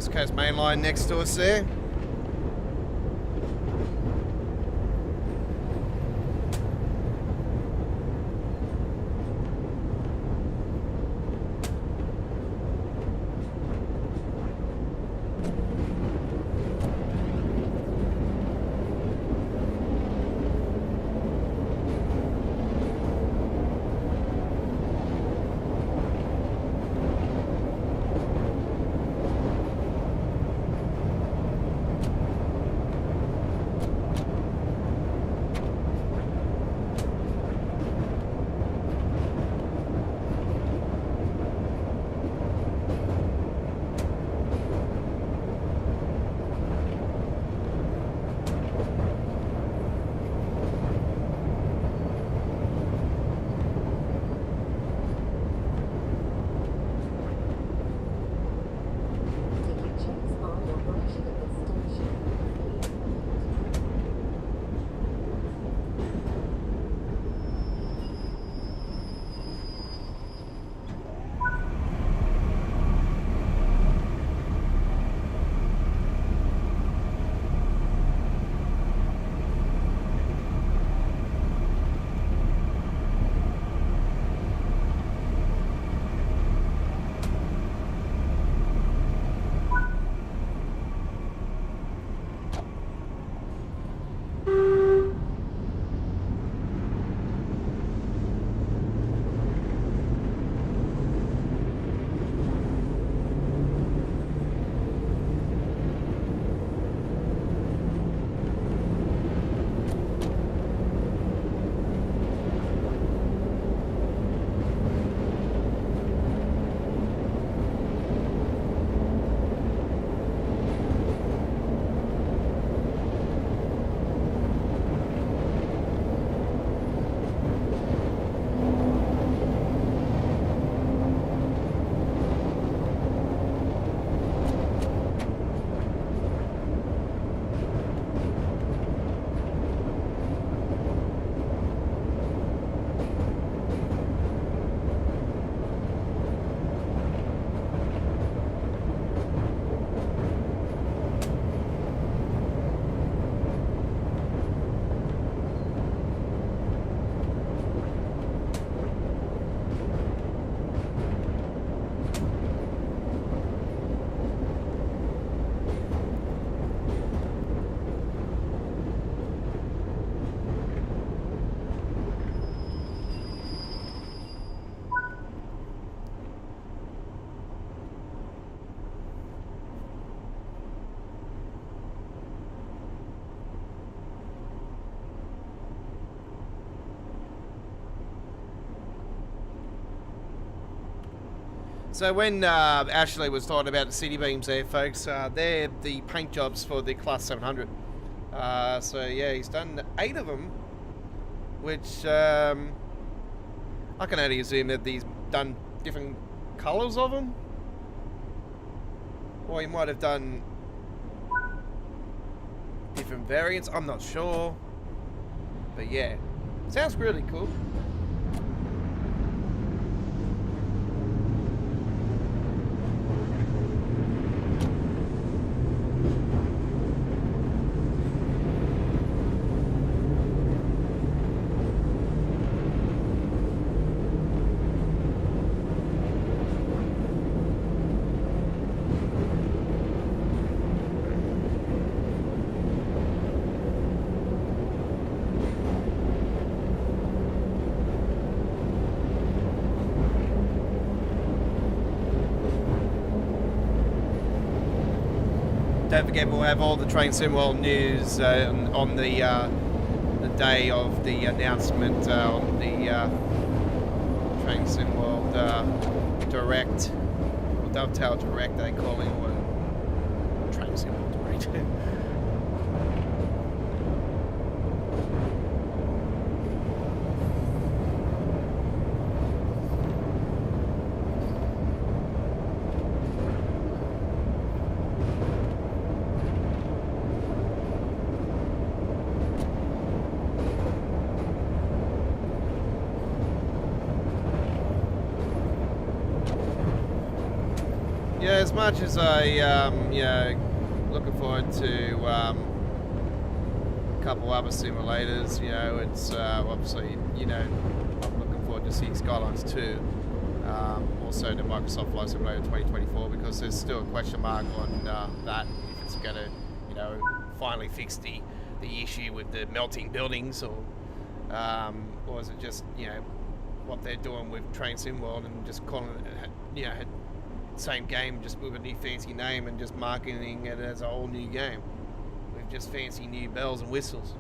West Coast Main Line next to us there. So when Ashley was talking about the city beams there, folks, they're the paint jobs for the Class 700. So yeah, he's done 8 of them, which I can only assume that he's done different colours of them. Or he might have done different variants, I'm not sure. But yeah, sounds really cool. Don't forget, we'll have all the Train SimRail news on the day of the announcement on the Train SimRail Direct, or Dovetail Direct, they call it, or Train SimRail Direct. much as I, you know, looking forward to a couple other simulators, you know, it's obviously, you know, I'm looking forward to seeing Skylines 2. Also the Microsoft Flight Simulator 2024, because there's still a question mark on that, if it's going to, you know, finally fix the issue with the melting buildings, or is it just, you know, what they're doing with Train Sim World and just calling it, you know, same game just with a new fancy name and just marketing it as a whole new game with just fancy new bells and whistles.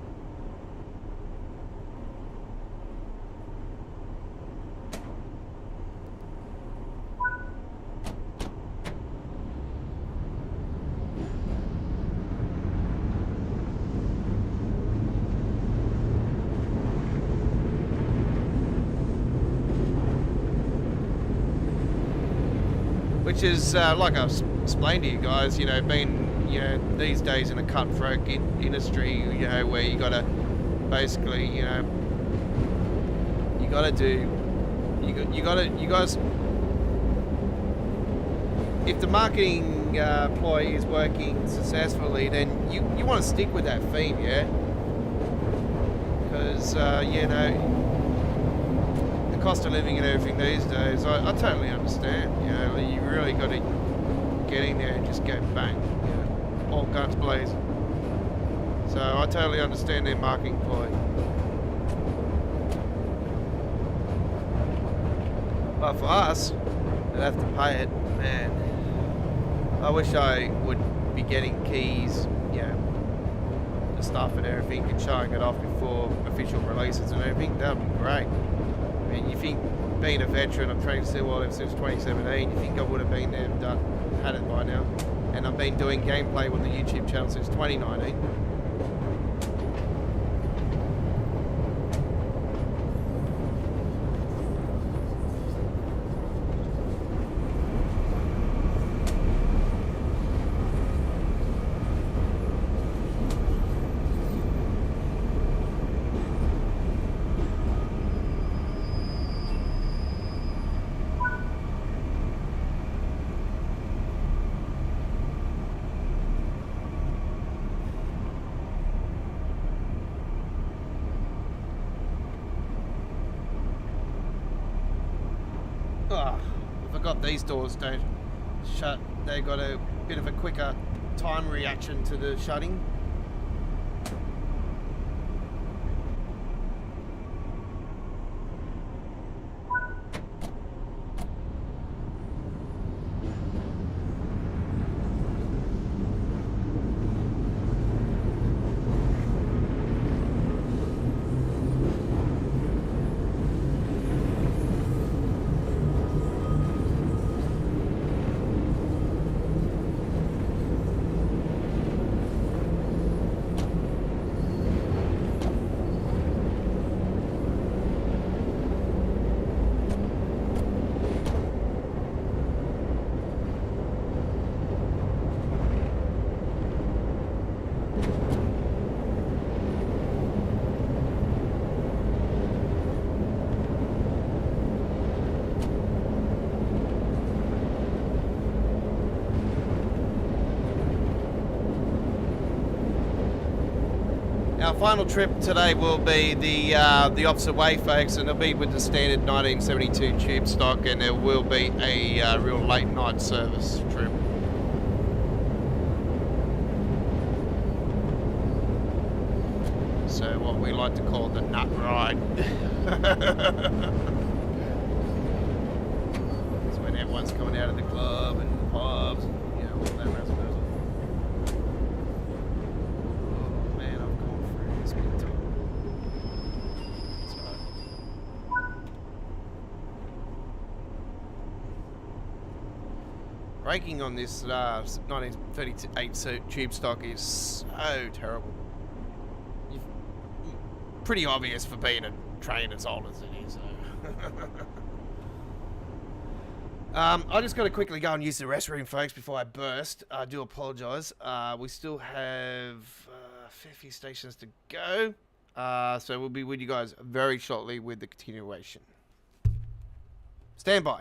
Which is, like I've explained to you guys, you know, being, you know, these days in a cutthroat industry, you know, where you gotta basically, you know, you guys, if the marketing ploy is working successfully, then you want to stick with that theme, yeah? Because, you know, cost of living and everything these days, I totally understand. You know, you really got to get in there and just go bang, you know, all guns blazing. So I totally understand their marketing ploy. But for us, that have to pay it, man. I wish I would be getting keys, you know, the stuff and everything, and showing it off before official releases and everything. That would be great. I mean, you think, being a veteran of Train Sim World since 2017, you think I would have been there and had it by now. And I've been doing gameplay with the YouTube channel since 2019. I forgot these doors don't shut. They got a bit of a quicker time reaction to the shutting. Our final trip today will be the opposite way, folks, and it'll be with the standard 1972 tube stock, and there will be a real late night service trip. So what we like to call the nut ride. It's when everyone's coming out of the club and the pubs, and, you know, all that rest of it. Braking on this 1938 tube stock is so terrible. Pretty obvious for being a train as old as it is. So. I just got to quickly go and use the restroom, folks, before I burst. I do apologise. We still have a fair few stations to go. So we'll be with you guys very shortly with the continuation. Stand by.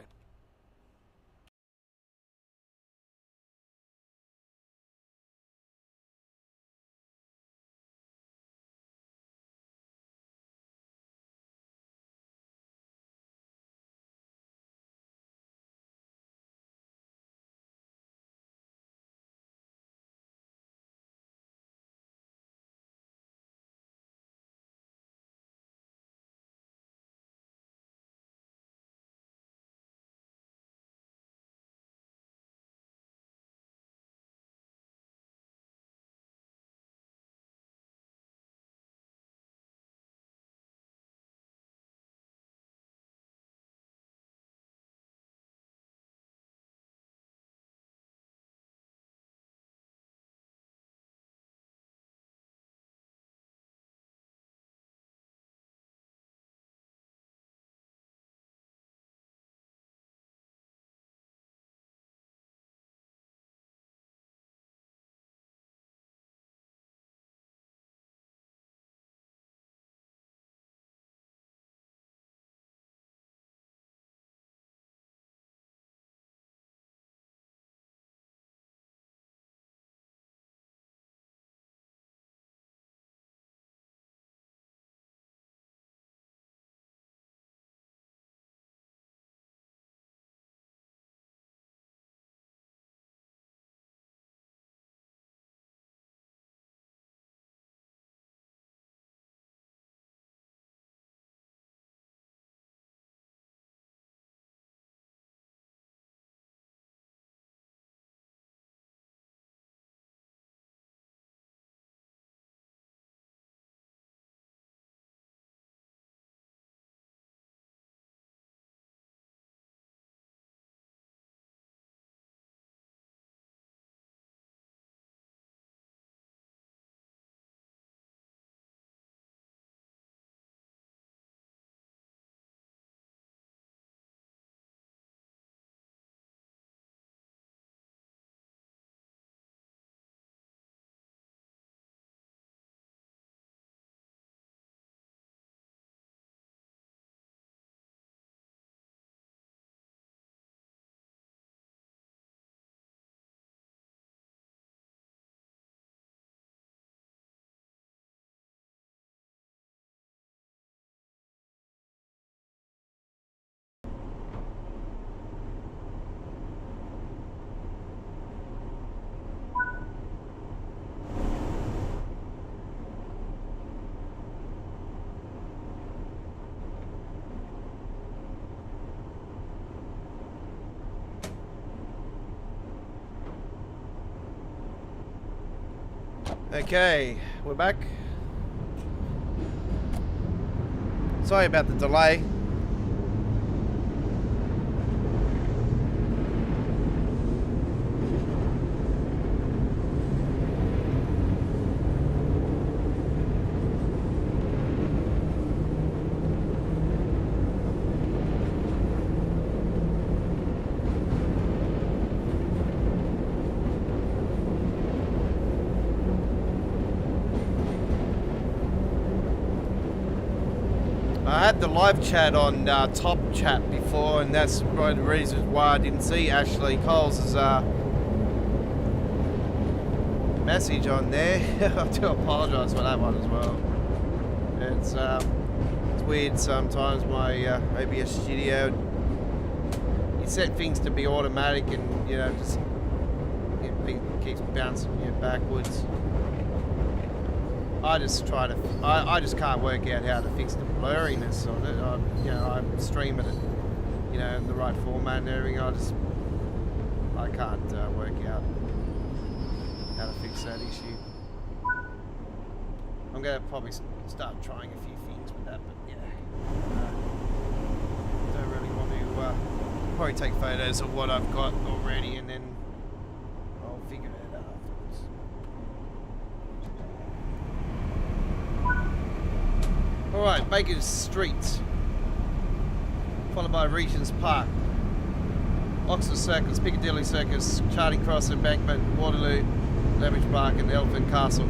Okay, we're back. Sorry about the delay. I had the live chat on Top Chat before, and that's one of the reasons why I didn't see Ashley Coles' message on there. I do apologise for that one as well. It's weird sometimes. My OBS Studio, you set things to be automatic, and you know just it keeps bouncing you backwards. I just can't work out how to fix the blurriness on it. I'm streaming it, you know, in the right format and everything. I can't work out how to fix that issue. I'm gonna probably start trying a few things with that, but yeah, don't really want to probably take photos of what I've got already, and then I'll figure it out afterwards. Alright, Baker Street, followed by Regent's Park, Oxford Circus, Piccadilly Circus, Charing Cross, Embankment, Waterloo, Leverage Park and Elephant Castle.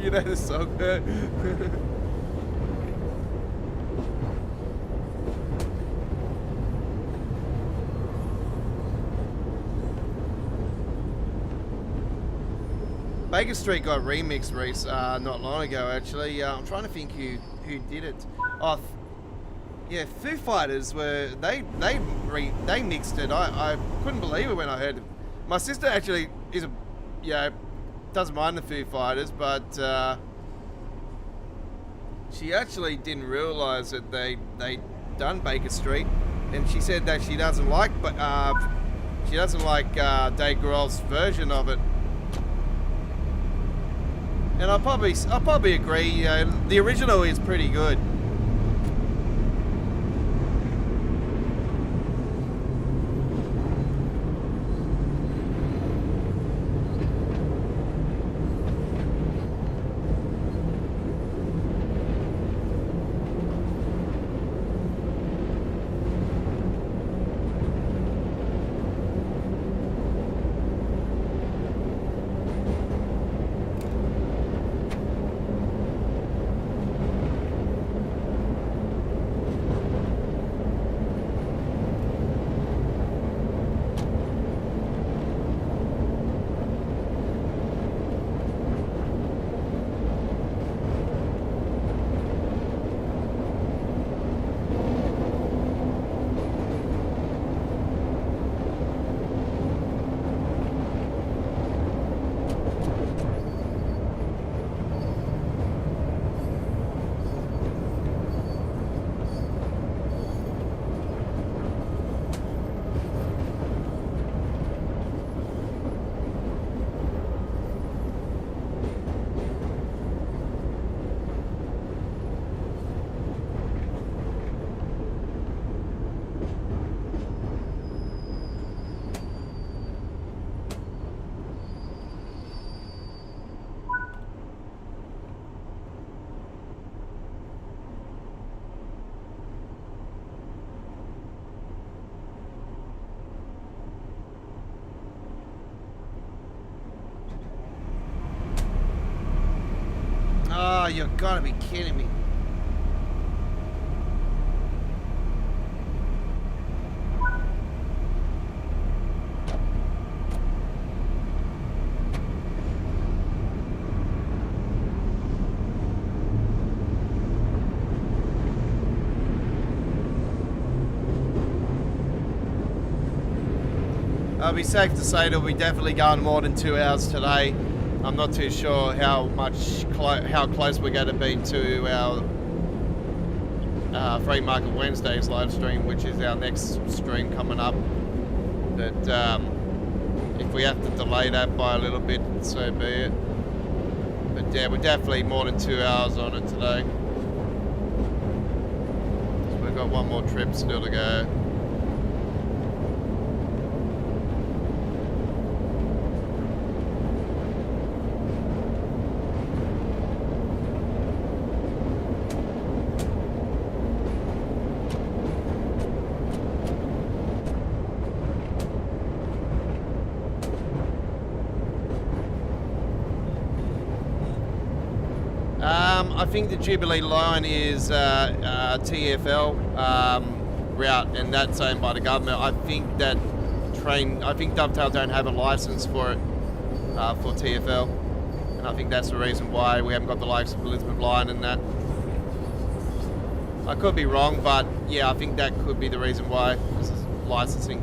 You know the song? Baker Street got remixed not long ago, actually. I'm trying to think who did it. Oh, yeah, Foo Fighters were they mixed it. I couldn't believe it when I heard it. My sister actually is doesn't mind the Foo Fighters, but she actually didn't realise that they done Baker Street, and she said that she doesn't like Dave Grohl's version of it. And I'll probably agree. You know, the original is pretty good. you've got to be kidding me. It'll be safe to say it'll be definitely going more than 2 hours today. I'm not too sure how close we're going to be to our Free Market Wednesdays live stream, which is our next stream coming up. But if we have to delay that by a little bit, so be it. But yeah, we're definitely more than 2 hours on it today. So we've got one more trip still to go. I think the Jubilee line is TfL route, and that's owned by the government. I think Dovetail don't have a license for it, for TfL, and I think that's the reason why we haven't got the likes of Elizabeth line and that. I could be wrong, but yeah, I think that could be the reason why. This is licensing.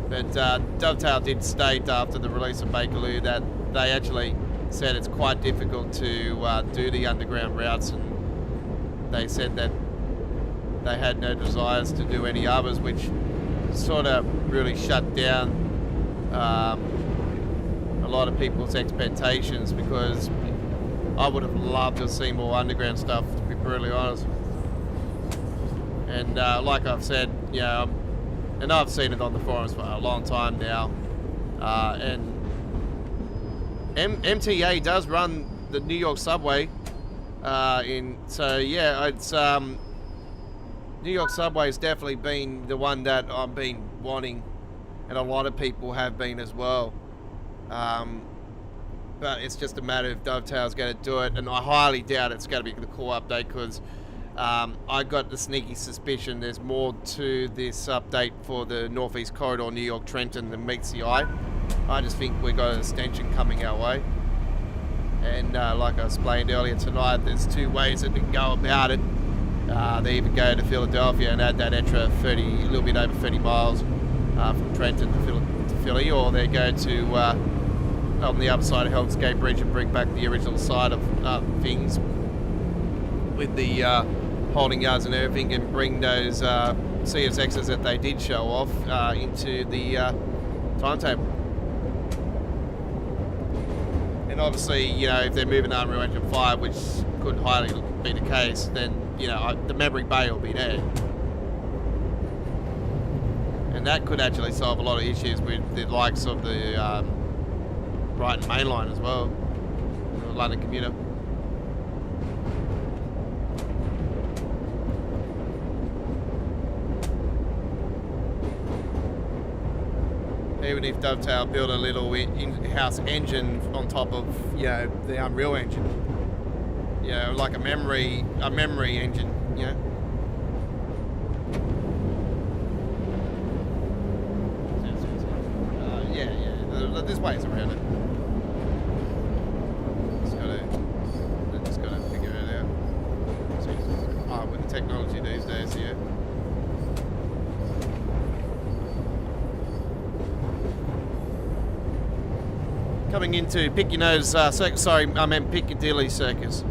But Dovetail did state after the release of Bakerloo that they actually said it's quite difficult to do the underground routes, and they said that they had no desires to do any others, which sort of really shut down a lot of people's expectations, because I would have loved to see more underground stuff, to be brutally honest. And like I've said, yeah, and I've seen it on the forums for a long time now, and MTA does run the New York subway, so yeah, it's New York subway has definitely been the one that I've been wanting, and a lot of people have been as well. But it's just a matter of Dovetail's going to do it, and I highly doubt it's going to be the core update, because I got the sneaky suspicion there's more to this update for the Northeast Corridor, New York Trenton, than meets the eye. I just think we've got an extension coming our way. And like I explained earlier tonight, there's two ways that we can go about it. They either go to Philadelphia and add that extra a little bit over 30 miles from Trenton to Philly, or they go to on the other side of Hell's Gate Bridge and bring back the original side of things with the holding yards and everything, and bring those CSXs that they did show off into the timetable. And obviously, you know, if they're moving Unreal Engine 5, which could highly be the case, then, you know, the memory bay will be there. And that could actually solve a lot of issues with the likes of the Brighton main line as well, the London commuter. Even if Dovetail build a little in-house engine on top of, you know, the Unreal Engine, you know, like a memory engine, you know. Yeah, there's ways around it. Just gotta figure it out. With the technology these days, yeah. Coming into Pick Your Nose, sorry, I meant Piccadilly Circus.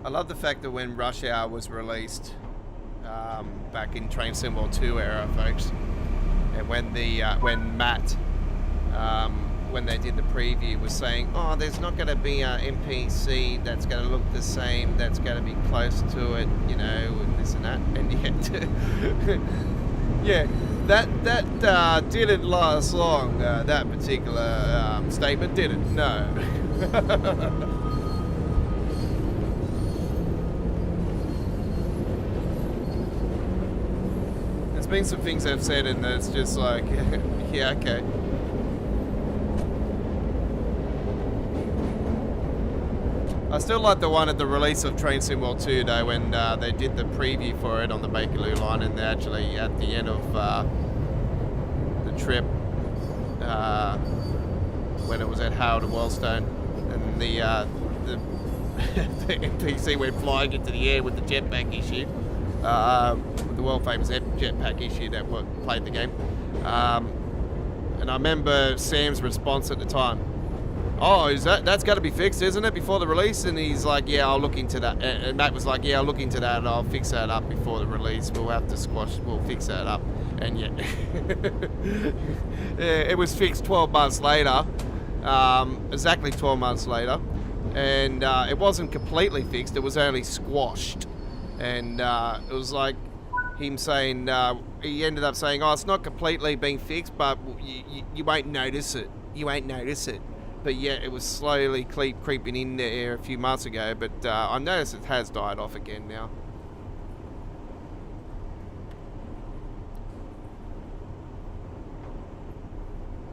I love the fact that when Rush Hour was released back in Train Sim World 2 era, folks, and when Matt, when they did the preview, was saying, oh, there's not going to be an NPC that's going to look the same, that's going to be close to it, you know, and this and that, and yet, yeah, that didn't last long, that particular statement, did it? No. There's been some things I've said and it's just like, yeah, okay. I still like the one at the release of Train Sim World 2 though, when they did the preview for it on the Bakerloo line, and they actually at the end of the trip, when it was at Howard and Wellstone, and the the NPC went flying into the air with the jetpack issue, with the world famous jetpack issue that played the game, and I remember Sam's response at the time. Oh, that's got to be fixed, isn't it, before the release? And he's like, yeah, I'll look into that. And Matt was like, yeah, I'll look into that and I'll fix that up before the release. We'll fix that up. And yeah, it was fixed 12 months later, exactly 12 months later. And it wasn't completely fixed, it was only squashed. And it was like him saying, he ended up saying, oh, it's not completely being fixed, but you won't notice it. You won't notice it. But yeah, it was slowly creeping in there a few months ago, but I noticed it has died off again now.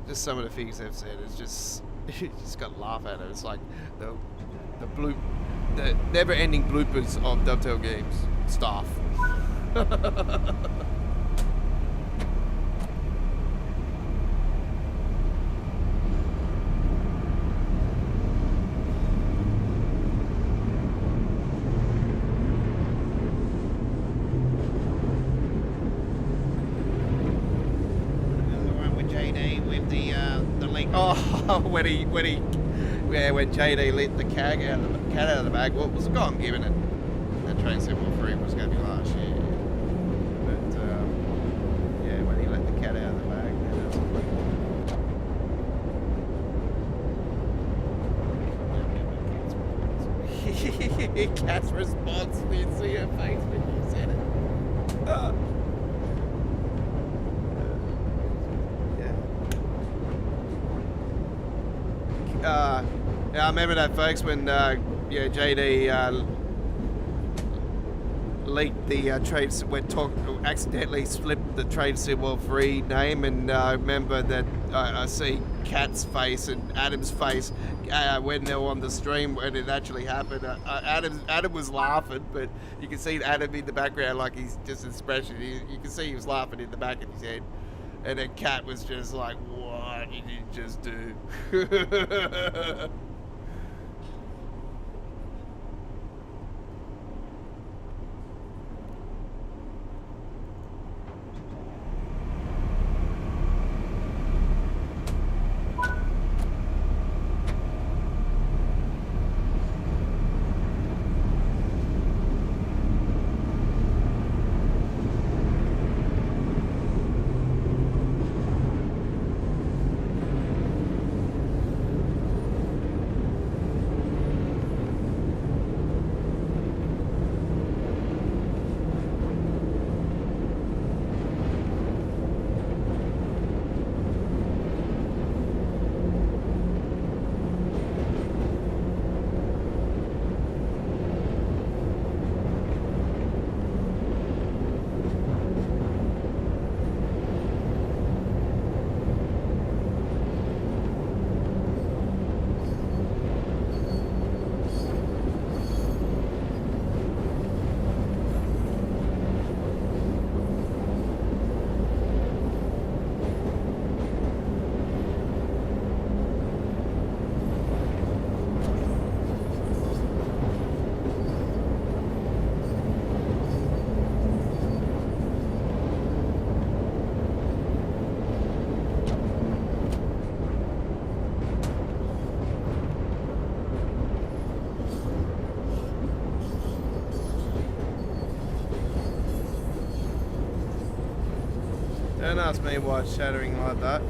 Just some of the things they've said, it's just, you just got to laugh at it. It's like the never-ending bloopers of Dovetail Games staff. Oh, when JD let the cat out of the bag. What was it gone giving it? That Train Sim World 3 was going to be last year. But yeah, when he let the cat out of the bag, Cat's response. You see her face when you said it. Yeah, I remember that, folks, when JD leaked the accidentally slipped the Train Sim World 3 name, and I remember that I see Cat's face and Adam's face when they were on the stream when it actually happened. Adam was laughing, but you can see Adam in the background, like he's just expression. You can see he was laughing in the back of his head. And then Cat was just like, what did you just do? Don't ask me why it's shattering like that.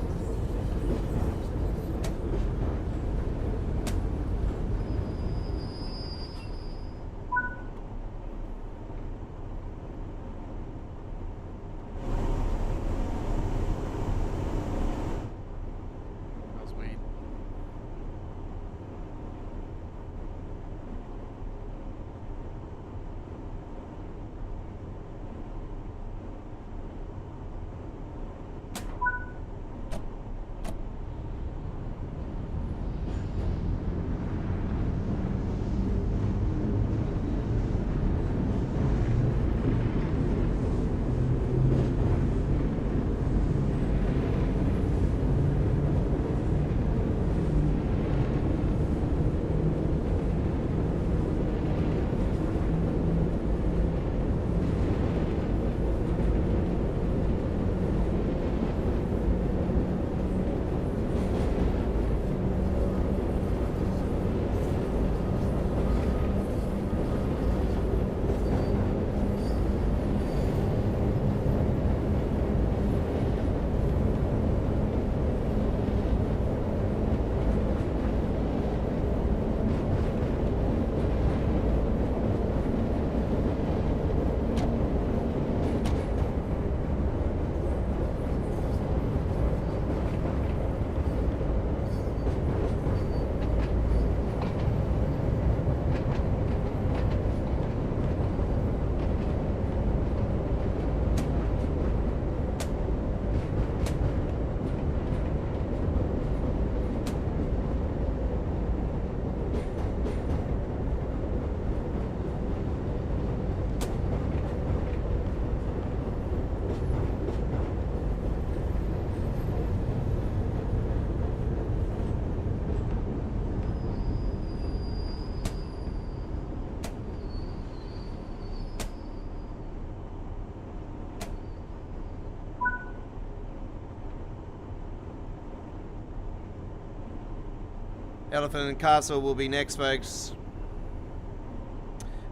Elephant and Castle will be next, folks.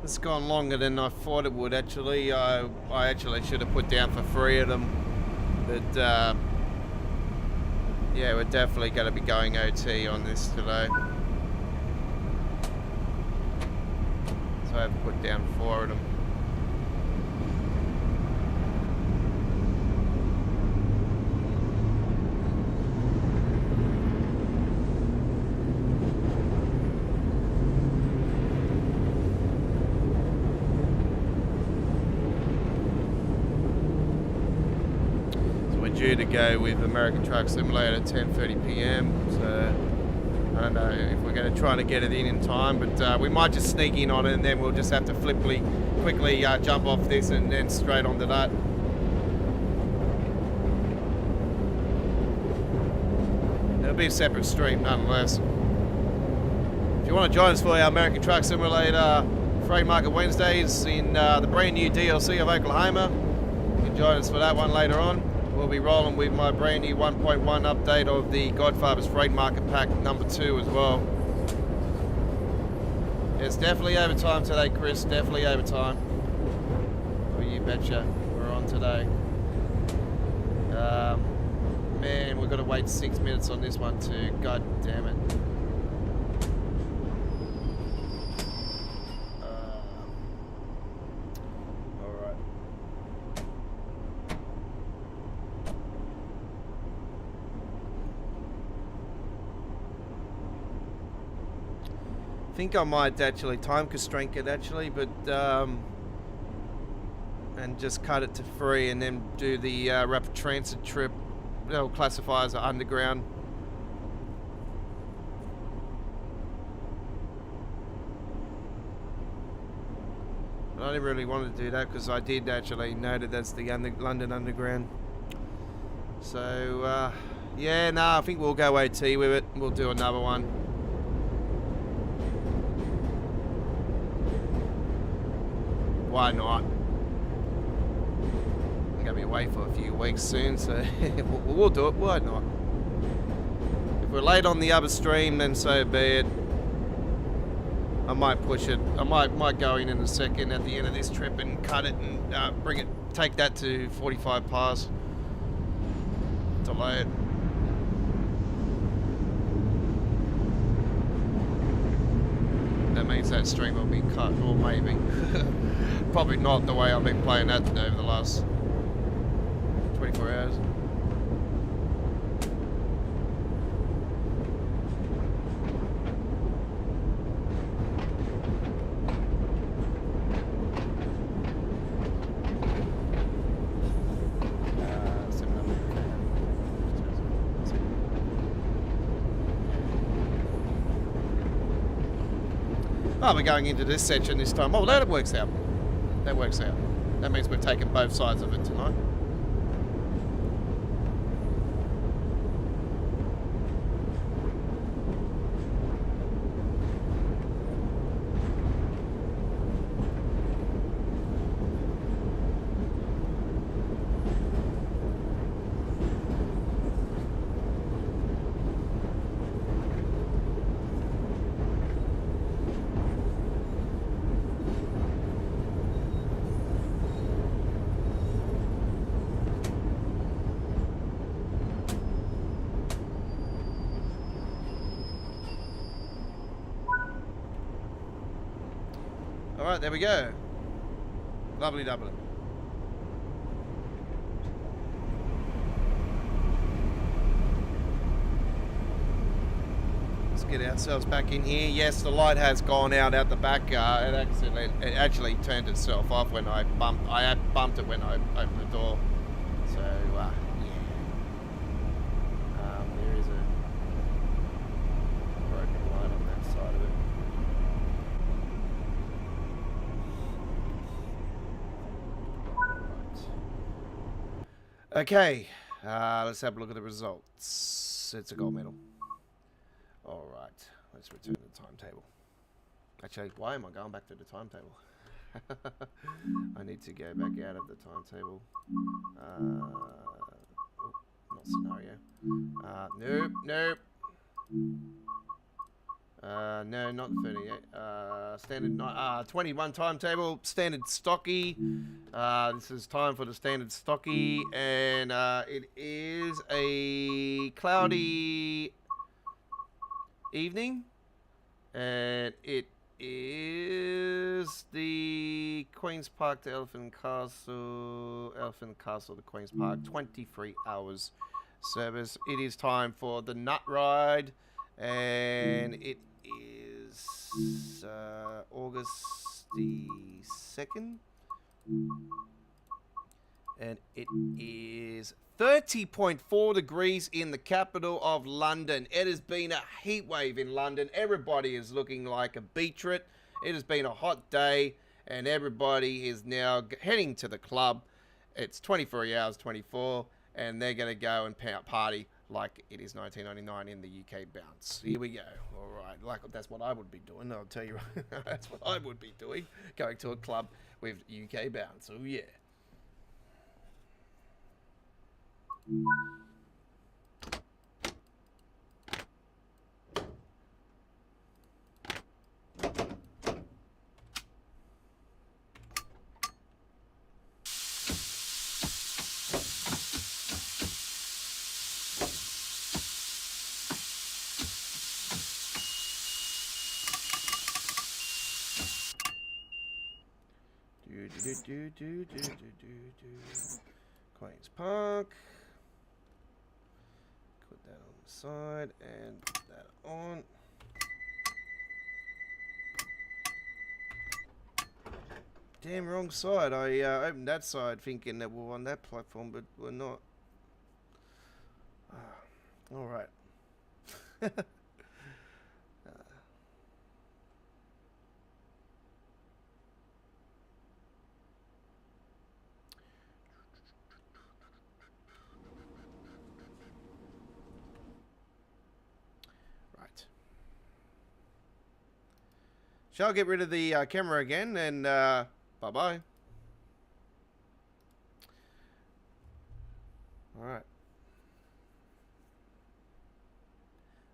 It's gone longer than I thought it would, actually. I actually should have put down for 3 of them. But, yeah, we're definitely going to be going OT on this today. So I've put down 4 of them. Due to go with American Truck Simulator at 10:30 p.m. So I don't know if we're going to try to get it in time, but we might just sneak in on it, and then we'll just have to quickly jump off this and then straight onto that. It'll be a separate stream nonetheless. If you want to join us for our American Truck Simulator Freight Market Wednesdays in the brand new DLC of Oklahoma, you can join us for that one later on. We'll be rolling with my brand new 1.1 update of the Godfather's Freight Market Pack number 2 as well. It's definitely overtime today, Chris. Definitely overtime. Oh, you betcha. We're on today. Man, we've got to wait 6 minutes on this one too. God damn it. I think I might actually time constraint it actually, but and just cut it to 3 and then do the rapid transit trip. They'll classify as an underground. But I didn't really want to do that because I did actually know that that's the London Underground. So yeah, no, I think we'll go OT with it. We'll do another one. Why not? I'm going to be away for a few weeks soon, so we'll do it. Why not? If we're late on the other stream, then so be it. I might push it. I might go in a second at the end of this trip and cut it and take that to 45 pass. delay it. That means that stream will be cut, or maybe. Probably not the way I've been playing that over the last 24 hours. Oh, we're going into this section this time. Oh, that works out. That works out. That means we're taking both sides of it tonight. Alright, there we go. Lovely doubly. Let's get ourselves back in here. Yes, the light has gone out the back. It actually turned itself off when I bumped it when I opened the door. So, yeah. There is a broken light on that side of it. Okay, let's have a look at the results. It's a gold medal. All right, let's return to the timetable. Actually, why am I going back to the timetable? I need to go back out of the timetable. Not scenario. Nope. No, not 38. Standard 21 timetable, standard stocky. This is time for the standard stocky, and it is a cloudy evening, and it is the Queen's Park to Elephant Castle to Queen's Park, 23 hours service. It is time for the nut ride, and it is August the 2nd, and it is 30.4 degrees in the capital of London. It has been a heat wave in London. Everybody is looking like a beetroot. It has been a hot day, and everybody is now heading to the club. It's 24 hours 24, and they're going to go and party like it is 1999 in the UK bounce. Here we go. All right, like that's what I would be doing. I'll tell you, that's what I would be doing. Going to a club with UK bounce. Oh yeah. Queen's Park. Put that on the side and put that on. Damn, wrong side. I opened that side thinking that we're on that platform, but we're not. All right. Shall I get rid of the camera again, and bye-bye. Alright.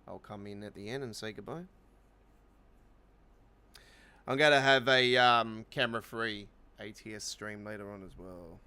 I'll come in at the end and say goodbye. I'm going to have a camera-free ATS stream later on as well.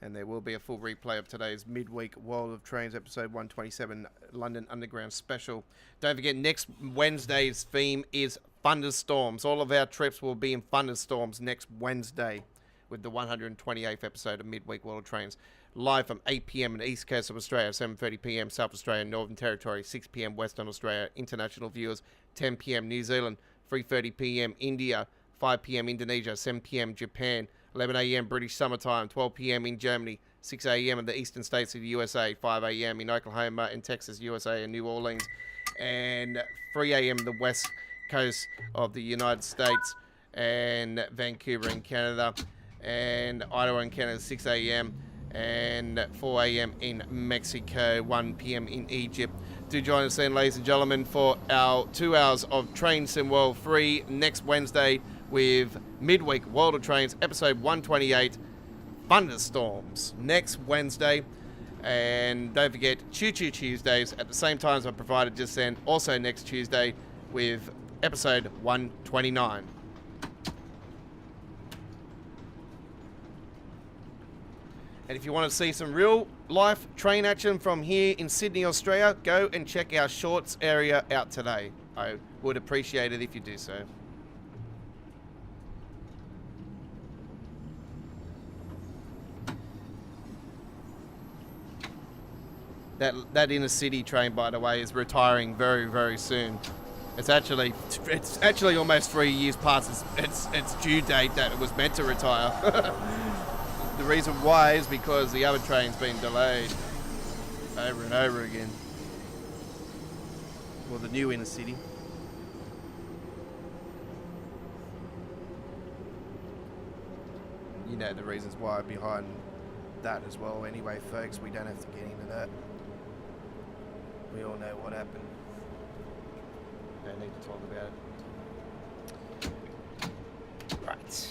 And there will be a full replay of today's midweek World of Trains episode 127 London Underground special. Don't forget, next Wednesday's theme is thunderstorms. All of our trips will be in thunderstorms next Wednesday with the 128th episode of midweek World of Trains. Live from 8 p.m. in the East Coast of Australia, 7:30 p.m. South Australia, Northern Territory, 6 p.m. Western Australia. International viewers, 10 p.m. New Zealand, 3:30 p.m. India, 5 p.m. Indonesia, 7 p.m. Japan, 11 a.m. British summertime, 12 p.m. in Germany, 6 a.m. in the eastern states of the USA, 5 a.m. in Oklahoma and Texas, USA, and New Orleans, and 3 a.m. the west coast of the United States, and Vancouver in Canada, and Idaho in Canada, 6 a.m. and 4 a.m. in Mexico, 1 p.m. in Egypt. Do join us then, ladies and gentlemen, for our 2 hours of Train Sim World 3 next Wednesday with midweek World of Trains episode 128, Thunderstorms, next Wednesday. And don't forget, Choo Choo Tuesdays at the same times I provided just then, also next Tuesday with episode 129. And if you want to see some real life train action from here in Sydney, Australia, go and check our shorts area out today. I would appreciate it if you do so. That inner city train, by the way, is retiring very, very soon. It's actually almost 3 years past its due date that it was meant to retire. The reason why is because the other train's been delayed over and over again. Well, the new inner city. You know the reasons why behind that as well. Anyway, folks, we don't have to get into that. We all know what happened. Don't need to talk about it. Right.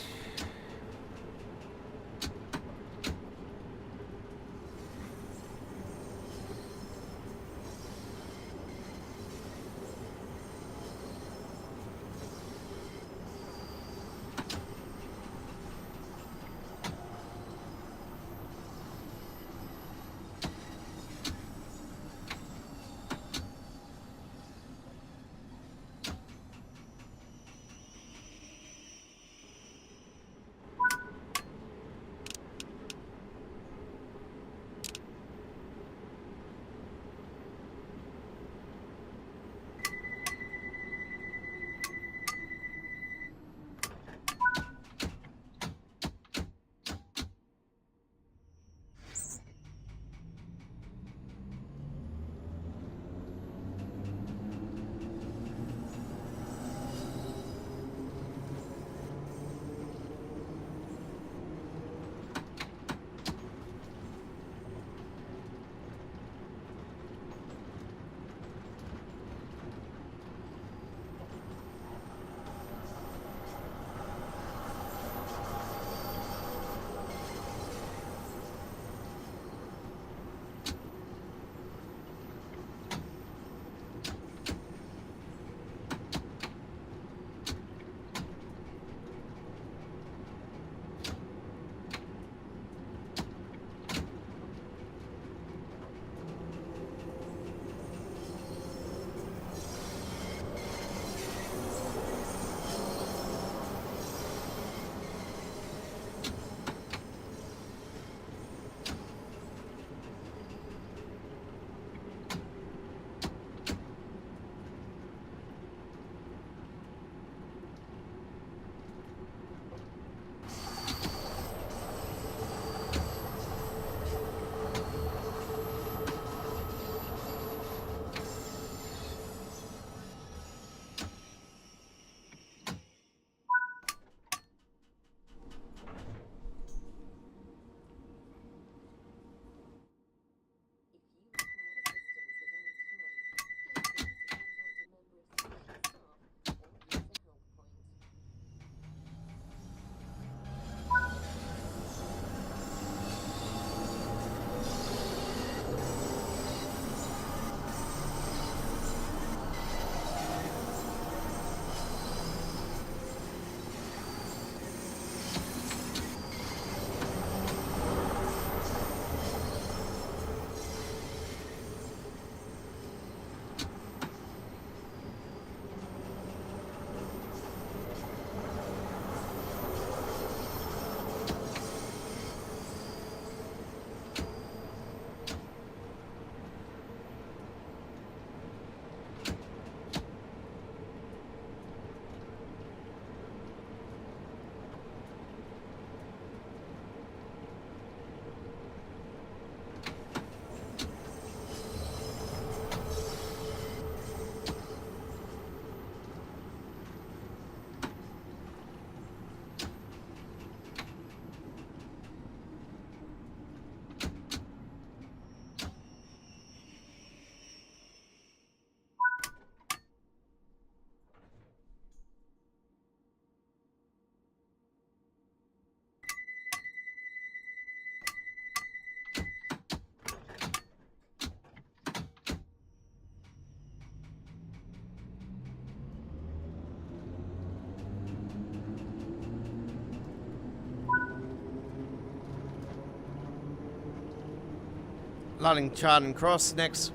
Hunting Charlton Cross next.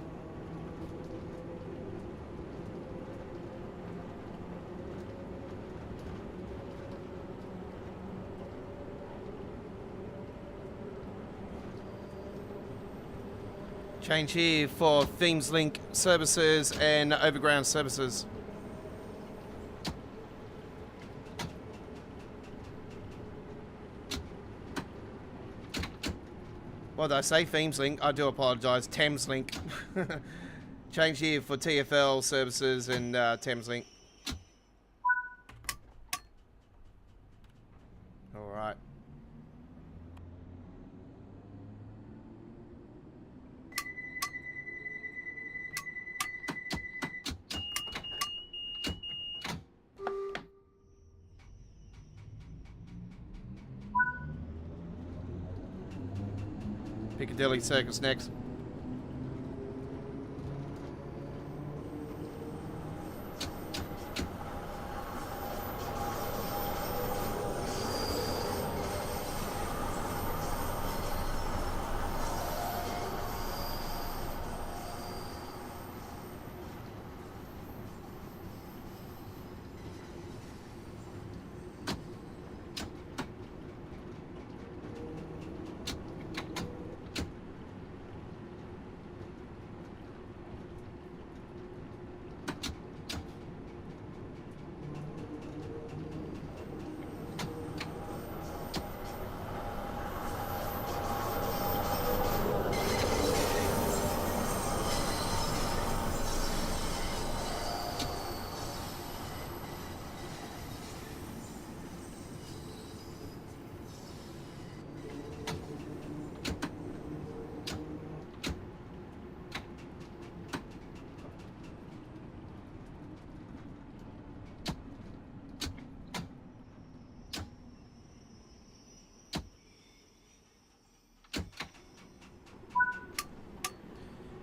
Change here for Themes Link services and overground services. What did I say? Themes Link? I do apologise. Thames Link. Change here for TFL services and Thames Link. Alright. Piccadilly Circus next.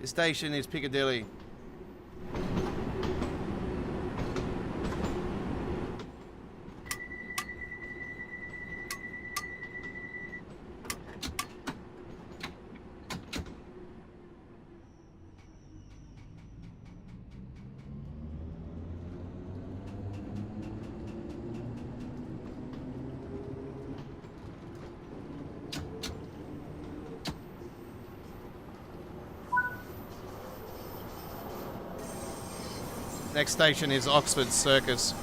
The station is Piccadilly. Next station is Oxford Circus.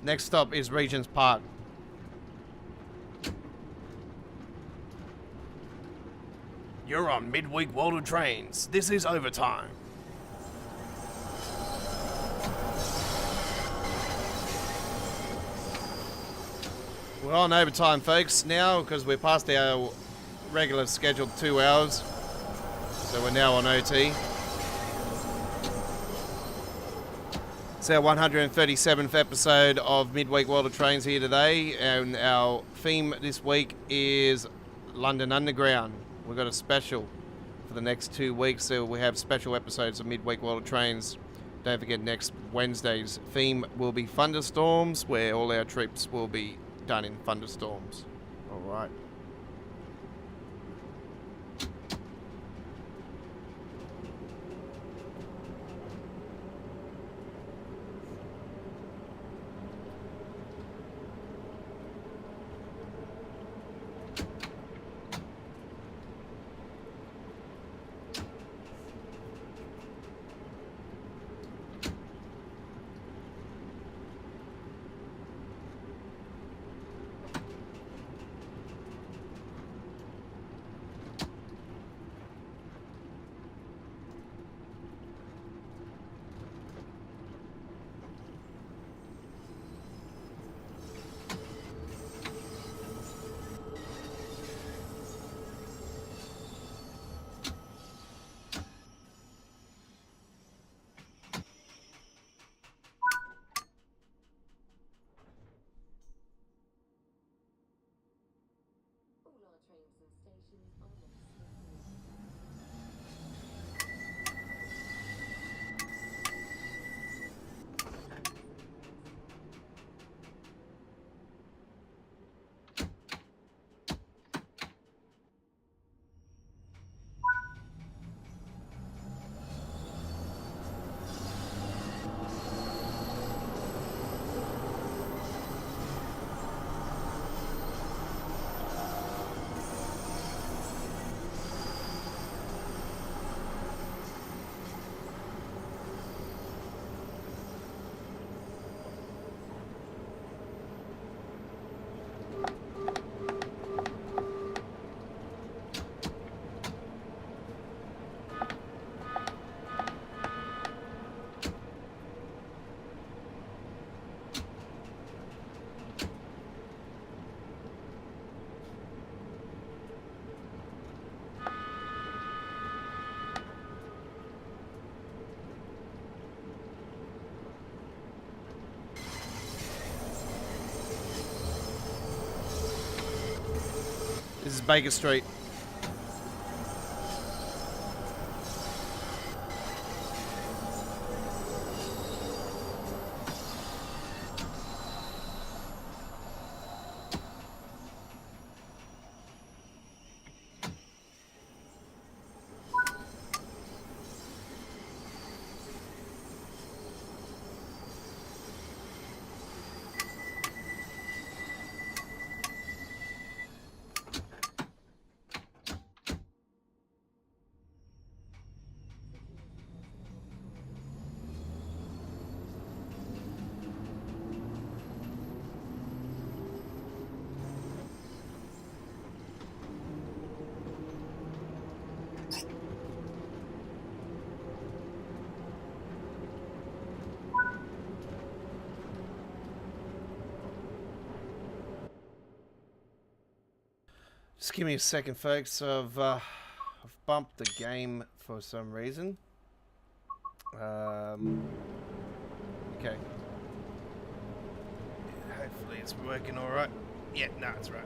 Next stop is Regent's Park. You're on midweek World of Trains. This is overtime. We're on overtime, folks, now because we're past our regular scheduled 2 hours. So we're now on OT. It's our 137th episode of Midweek World of Trains here today, and our theme this week is London Underground. We've got a special for the next 2 weeks, so we have special episodes of Midweek World of Trains. Don't forget, next Wednesday's theme will be thunderstorms, where all our trips will be done in thunderstorms. All right. This is Baker Street. Just give me a second, folks. I've bumped the game for some reason. Okay. Hopefully it's working all right. Yeah, no, it's right.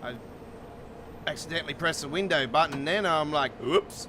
I accidentally pressed the window button, then I'm like, oops.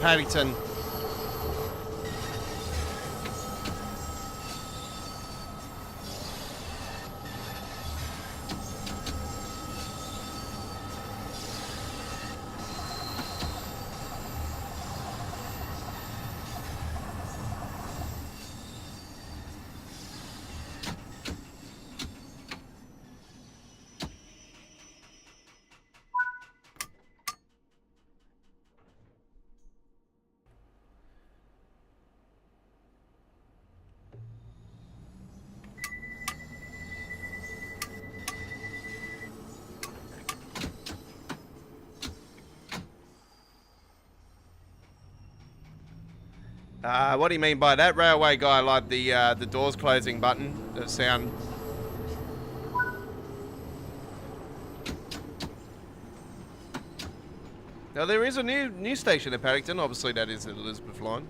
Paddington. What do you mean by that, railway guy? Like the doors closing button? The sound. Now there is a new station at Paddington. Obviously, that is the Elizabeth line.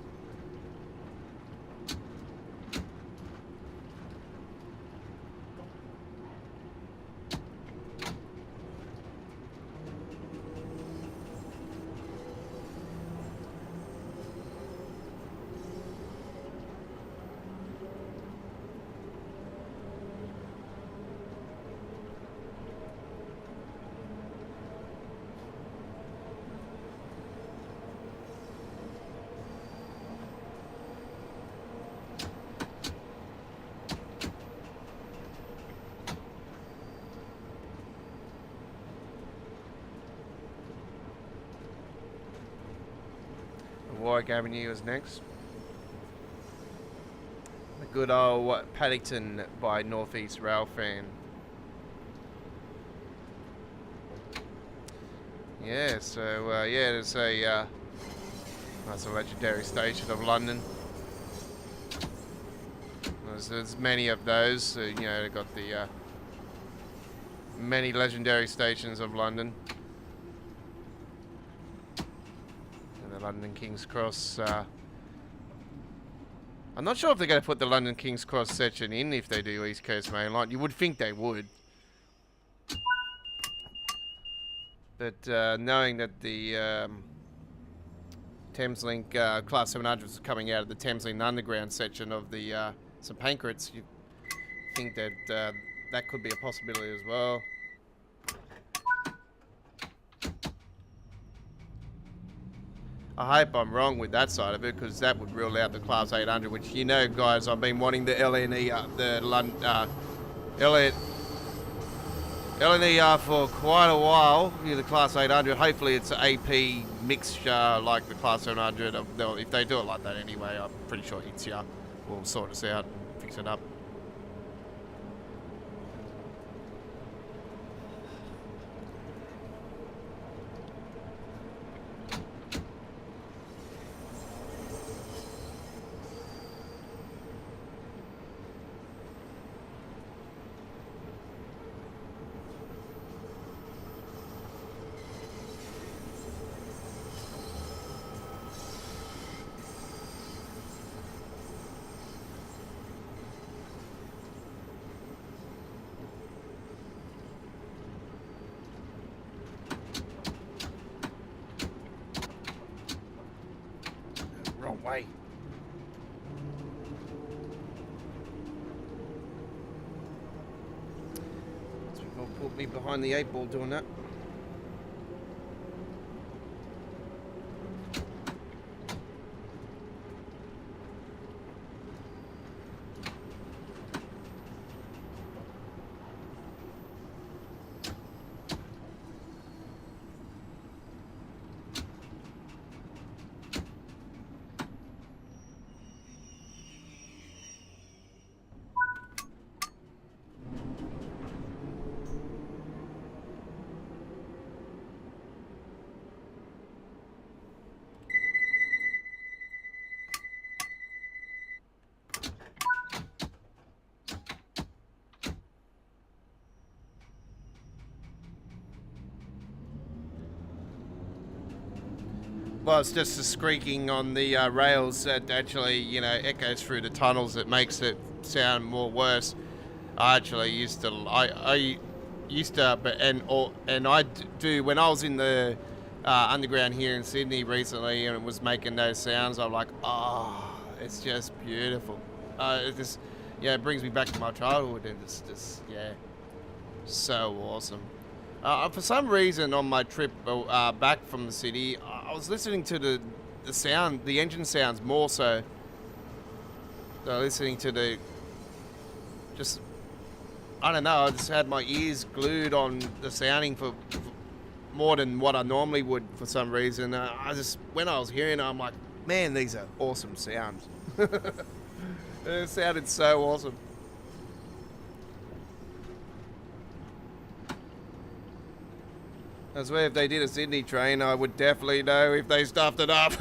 Warwick Avenue is next. The good old Paddington by Northeast Rail fan. Yeah, so yeah, there's a that's a legendary station of London. There's many of those. You know, they've got the many legendary stations of London. London King's Cross. I'm not sure if they're going to put the London King's Cross section in if they do East Coast Main Line. You would think they would. But knowing that the Thameslink Class 700s are coming out of the Thameslink Underground section of the St Pancras, you think that that could be a possibility as well. I hope I'm wrong with that side of it, because that would rule out the Class 800, which, you know, guys, I've been wanting the LNE, the London, LNER for quite a while. The Class 800. Hopefully, it's an AP mixture like the Class 700. If they do it like that anyway, I'm pretty sure Itzia will sort us out, fix it up. Way. So people put me behind the 8 ball doing that. Well, it's just the squeaking on the rails that actually, you know, echoes through the tunnels that makes it sound more worse. I actually used to, I used to, but and I do when I was in the underground here in Sydney recently, and it was making those sounds. I'm like, oh, it's just beautiful. It just, yeah, it brings me back to my childhood, and it's just, yeah, so awesome. For some reason, on my trip back from the city, I was listening to the sound, the engine sounds more so. Listening to the, just, I don't know, I just had my ears glued on the sounding for more than what I normally would for some reason. When I was hearing it, I'm like, man, these are awesome sounds. It sounded so awesome. I swear if they did a Sydney train, I would definitely know if they stuffed it up.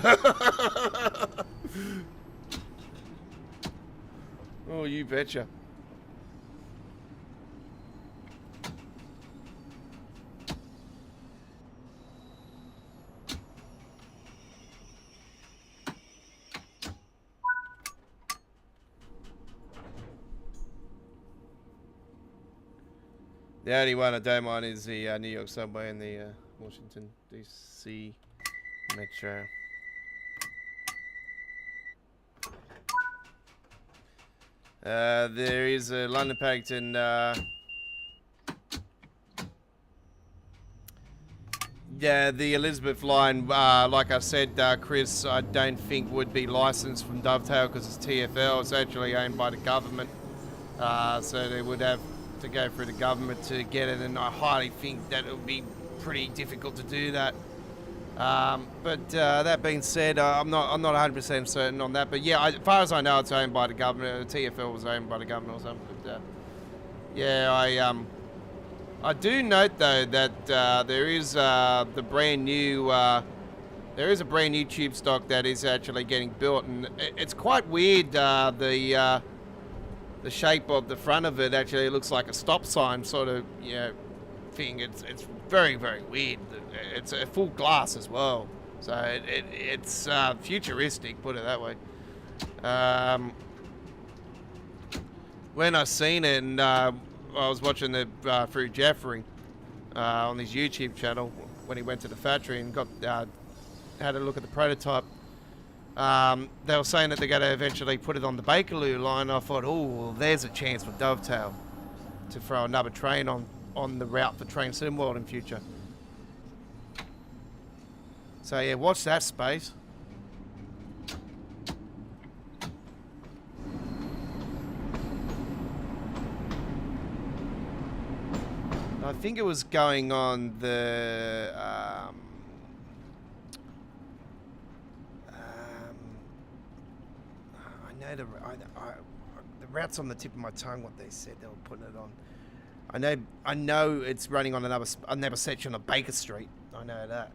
Oh, you betcha. The only one I don't mind is the New York subway and the Washington DC Metro. There is a London Paddington. Yeah, the Elizabeth line, like I said, Chris, I don't think would be licensed from Dovetail because it's TfL. It's actually owned by the government. So they would have to go through the government to get it, and I highly think that it would be pretty difficult to do that. But that being said, I'm not 100% certain on that. But yeah, as far as I know, it's owned by the government. TfL was owned by the government or something. But, yeah, I do note though that there is the brand new there is a brand new tube stock that is actually getting built, and it's quite weird. The shape of the front of it actually looks like a stop sign sort of, you know, thing. It's very, very weird. It's a full glass as well, so it's futuristic, put it that way. When I seen it, and I was watching it through Jeffrey on his YouTube channel when he went to the factory and got had a look at the prototype. They were saying that they're going to eventually put it on the Bakerloo line. I thought, oh, well, there's a chance for Dovetail to throw another train on the route for Train SimWorld in future. So yeah, watch that space. I think it was going on the I know the route's on the tip of my tongue. What they said they were putting it on. I know it's running on another section of Baker Street. I know that.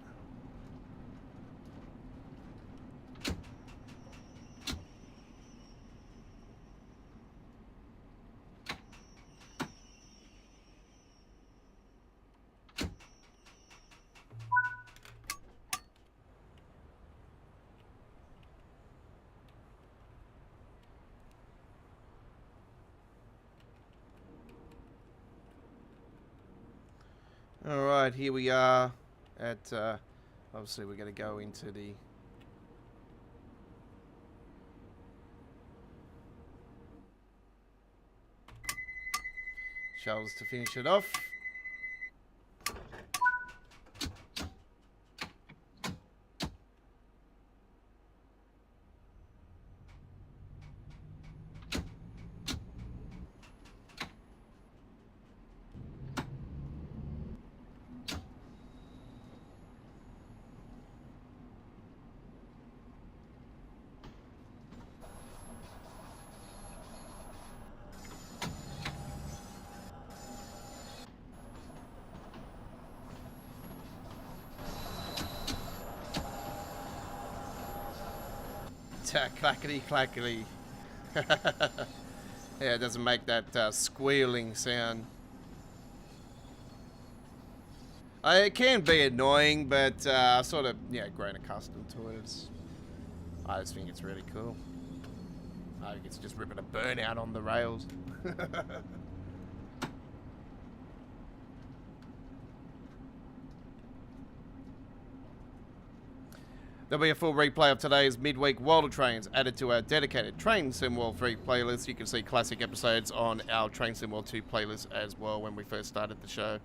Alright, here we are at, obviously we're going to go into the shelves to finish it off. Clackety clackety. Yeah, it doesn't make that squealing sound. It can be annoying, but I've sort of, yeah, grown accustomed to it. I just think it's really cool. I think it's just ripping a burnout on the rails. There'll be a full replay of today's midweek World of Trains added to our dedicated Train Sim World 3 playlist. You can see classic episodes on our Train Sim World 2 playlist as well when we first started the show.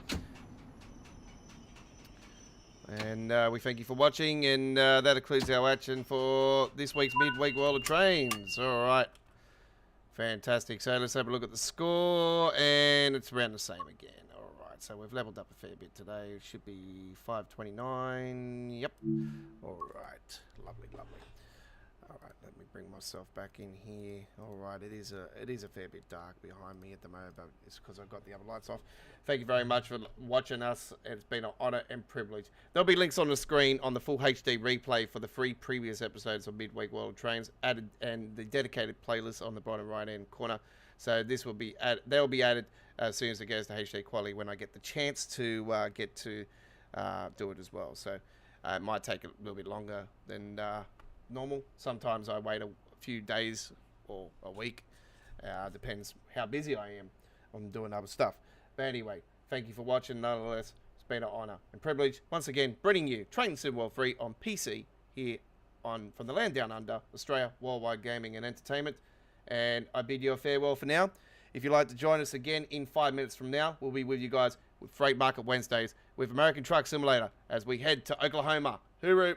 And we thank you for watching, and that concludes our action for this week's midweek World of Trains. All right. Fantastic. So let's have a look at the score, and it's around the same again. All right. So we've leveled up a fair bit today. It should be 529. Yep. All right. Lovely, lovely. All right. Let me bring myself back in here. All right. It is a fair bit dark behind me at the moment, but it's because I've got the other lights off. Thank you very much for watching us. It's been an honor and privilege. There'll be links on the screen on the full HD replay for the 3 previous episodes of Midweek World of Trains added, and the dedicated playlist on the bottom right hand corner. So this will be they'll be added as soon as it goes to HD quality when I get the chance to do it as well. So it might take a little bit longer than normal. Sometimes I wait a few days or a week. Depends how busy I am. I'm doing other stuff. But anyway, thank you for watching. Nonetheless, it's been an honor and privilege once again bringing you Train Sim World 3 on PC here from the land down under, Australia, worldwide gaming and entertainment. And I bid you a farewell for now. If you'd like to join us again in 5 minutes from now, we'll be with you guys with Freight Market Wednesdays with American Truck Simulator as we head to Oklahoma. Hooroo!